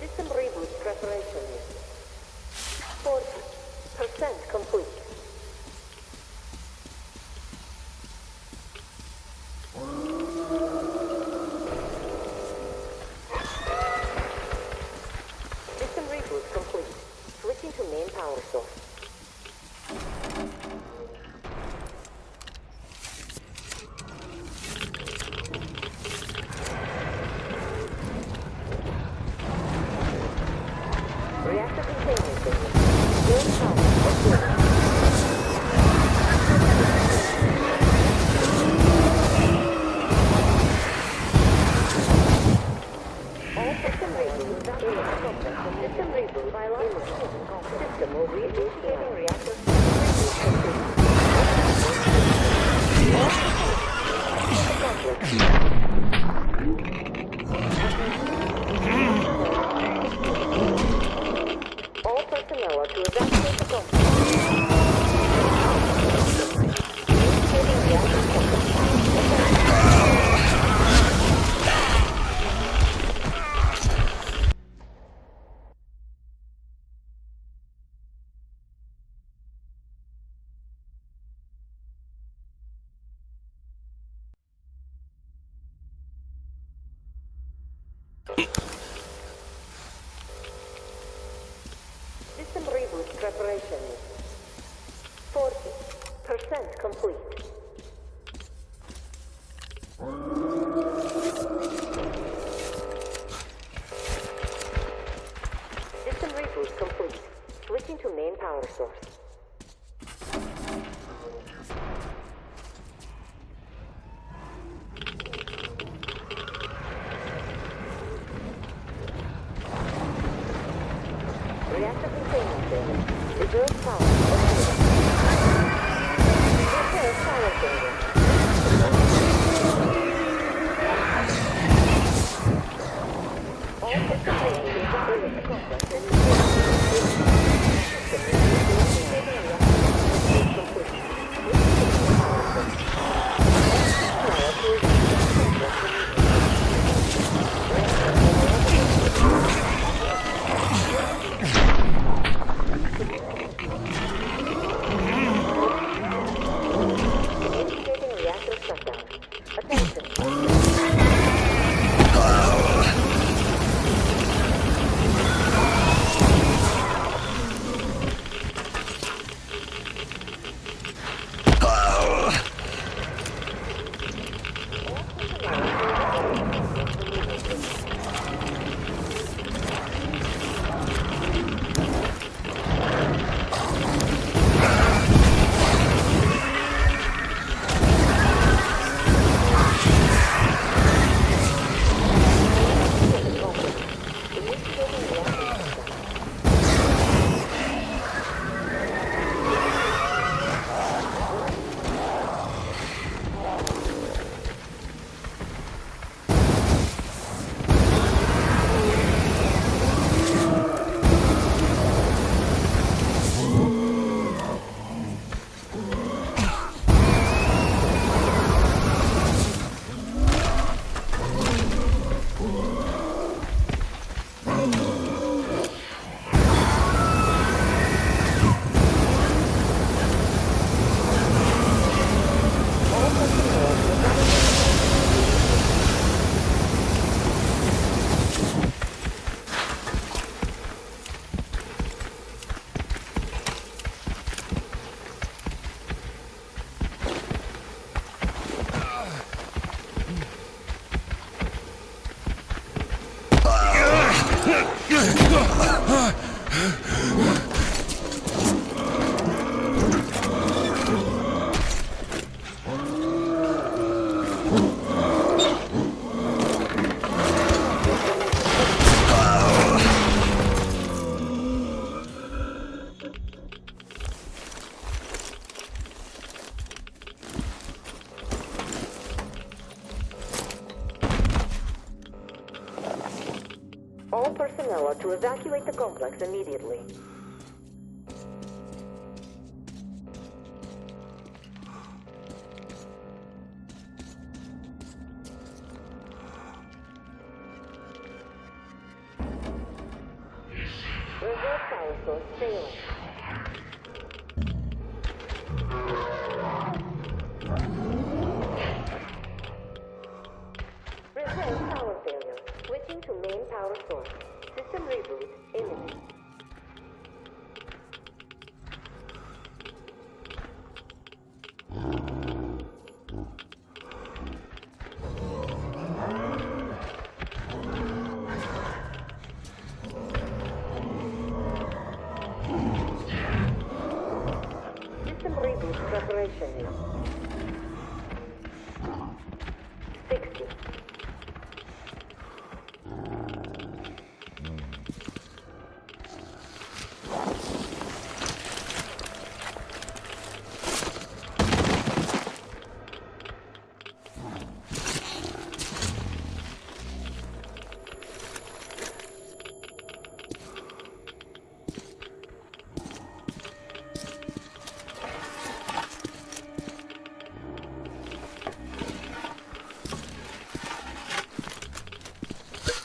System reboot preparation is 40% complete. System reboot complete. Switching to main power source. Reactor containment failure. Reserve power engaged. All system reboots system reboot system will be initiating reactor all personnel are to evacuate the complex. Initiating reactor System reboot preparation is 40% complete. System reboot complete. Switching to main power source. Reactor containment failure. Reserve power available. Repair power failure. All system reboot in the complex and initiating reactor shutdown. Attention. All personnel are to evacuate the complex immediately. Reserve power source failing. Reserve power failure. Switching to main power source. System reboot imminent. System reboot preparation now. 60.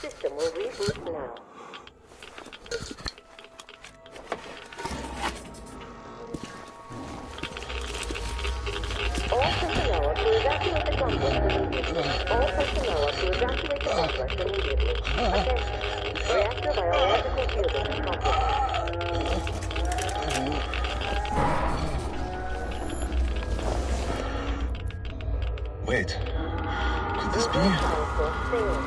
System will reboot now. All personnel are to evacuate the complex immediately. All personnel are to evacuate the complex immediately. Attention. Reactor biological fielding complex. Wait, could this be? Power source failing.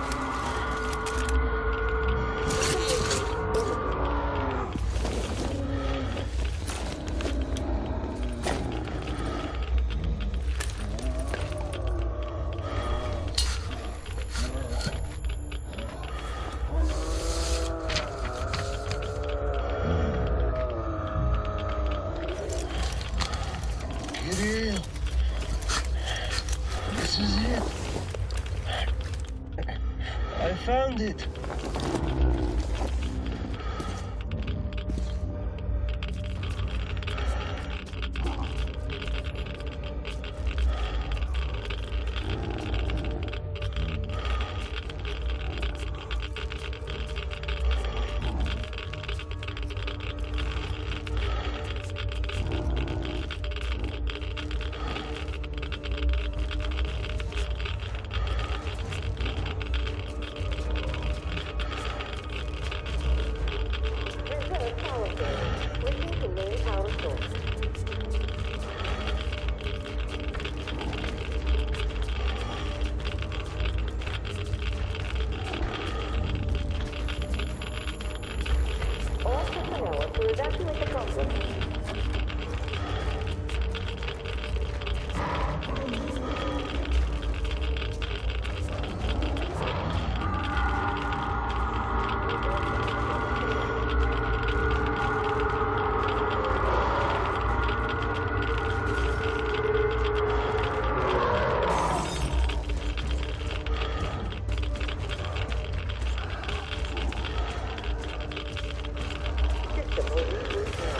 Kirill, this is it. I found it. Reserve power failure. Switching to main power source. All personnel are to evacuate the complex. System will reboot now.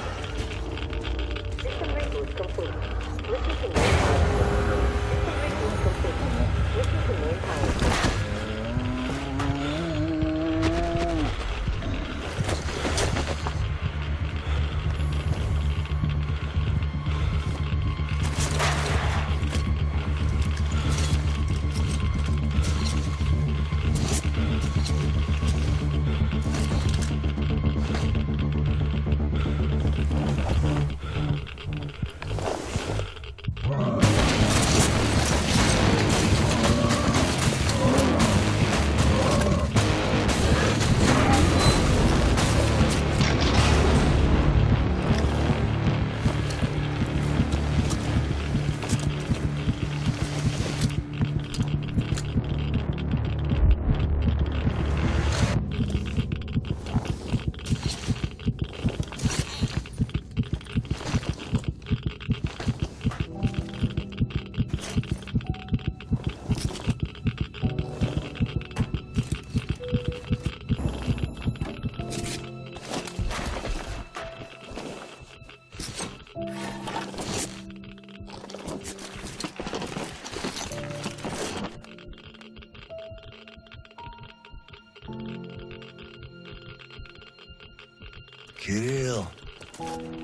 Kirill,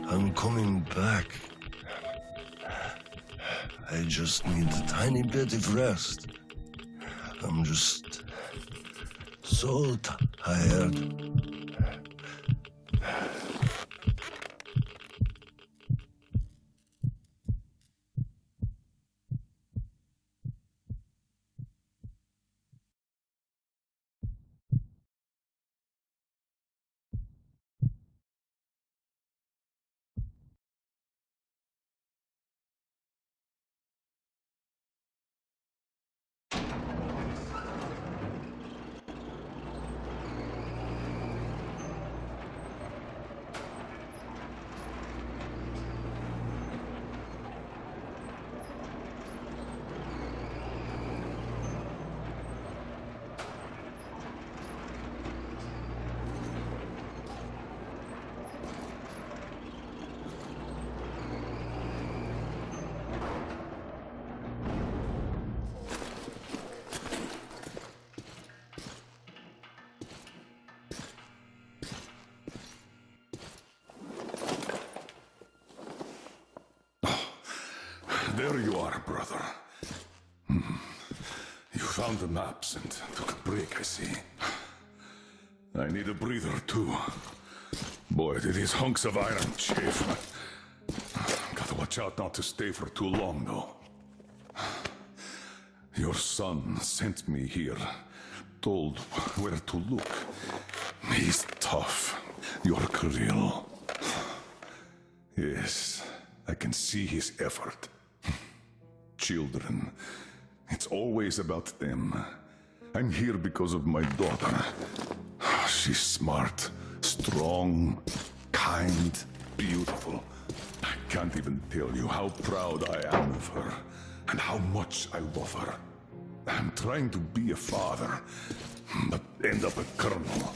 I'm coming back. I just need a tiny bit of rest. I'm just so tired. There you are, brother. You found the maps and took a break, I see. I need a breather, too. Boy, do these hunks of iron chafe. Gotta watch out not to stay for too long, though. Your son sent me here, told where to look. He's tough, your Kirill. Yes, I can see his effort. Children, it's always about them. I'm here because of my daughter. She's smart, strong, kind, beautiful. I can't even tell you how proud I am of her and how much I love her. I'm trying to be a father, but end up a colonel.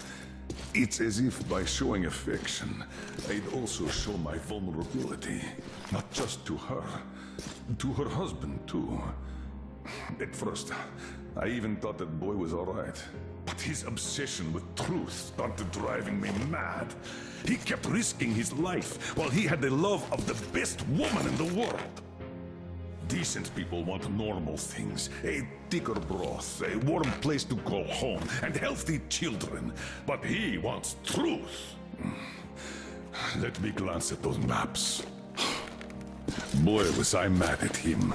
It's as if by showing affection, I'd also show my vulnerability, not just to her, to her husband, too. At first, I even thought that boy was all right. But his obsession with truth started driving me mad. He kept risking his life while he had the love of the best woman in the world. Decent people want normal things. A thicker broth, a warm place to call home, and healthy children. But he wants truth. Let me glance at those maps. Boy, was I mad at him.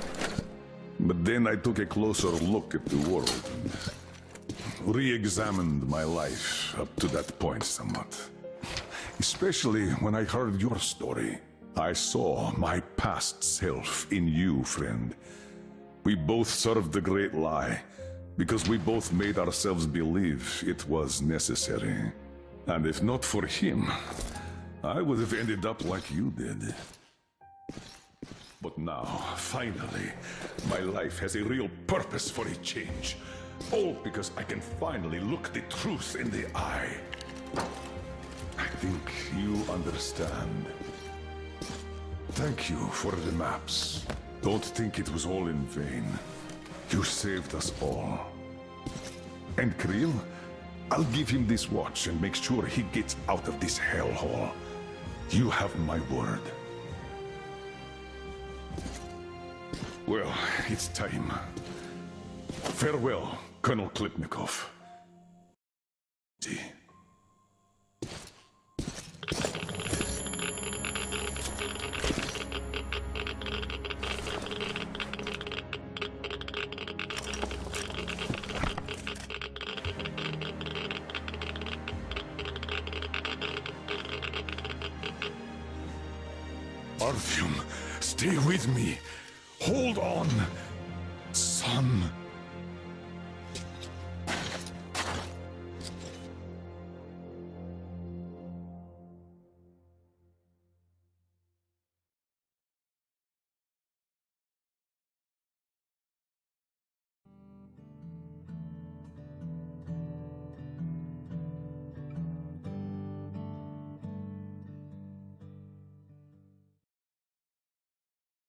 But then I took a closer look at the world and re-examined my life up to that point somewhat. Especially when I heard your story. I saw my past self in you, friend. We both served the great lie, because we both made ourselves believe it was necessary. And if not for him, I would have ended up like you did. But now, finally, my life has a real purpose for a change. All because I can finally look the truth in the eye. I think you understand. Thank you for the maps. Don't think it was all in vain. You saved us all. And Kirill, I'll give him this watch and make sure he gets out of this hellhole. You have my word. Well, it's time. Farewell, Colonel Klipnikov. See. Artyom, stay with me. Hold on, son.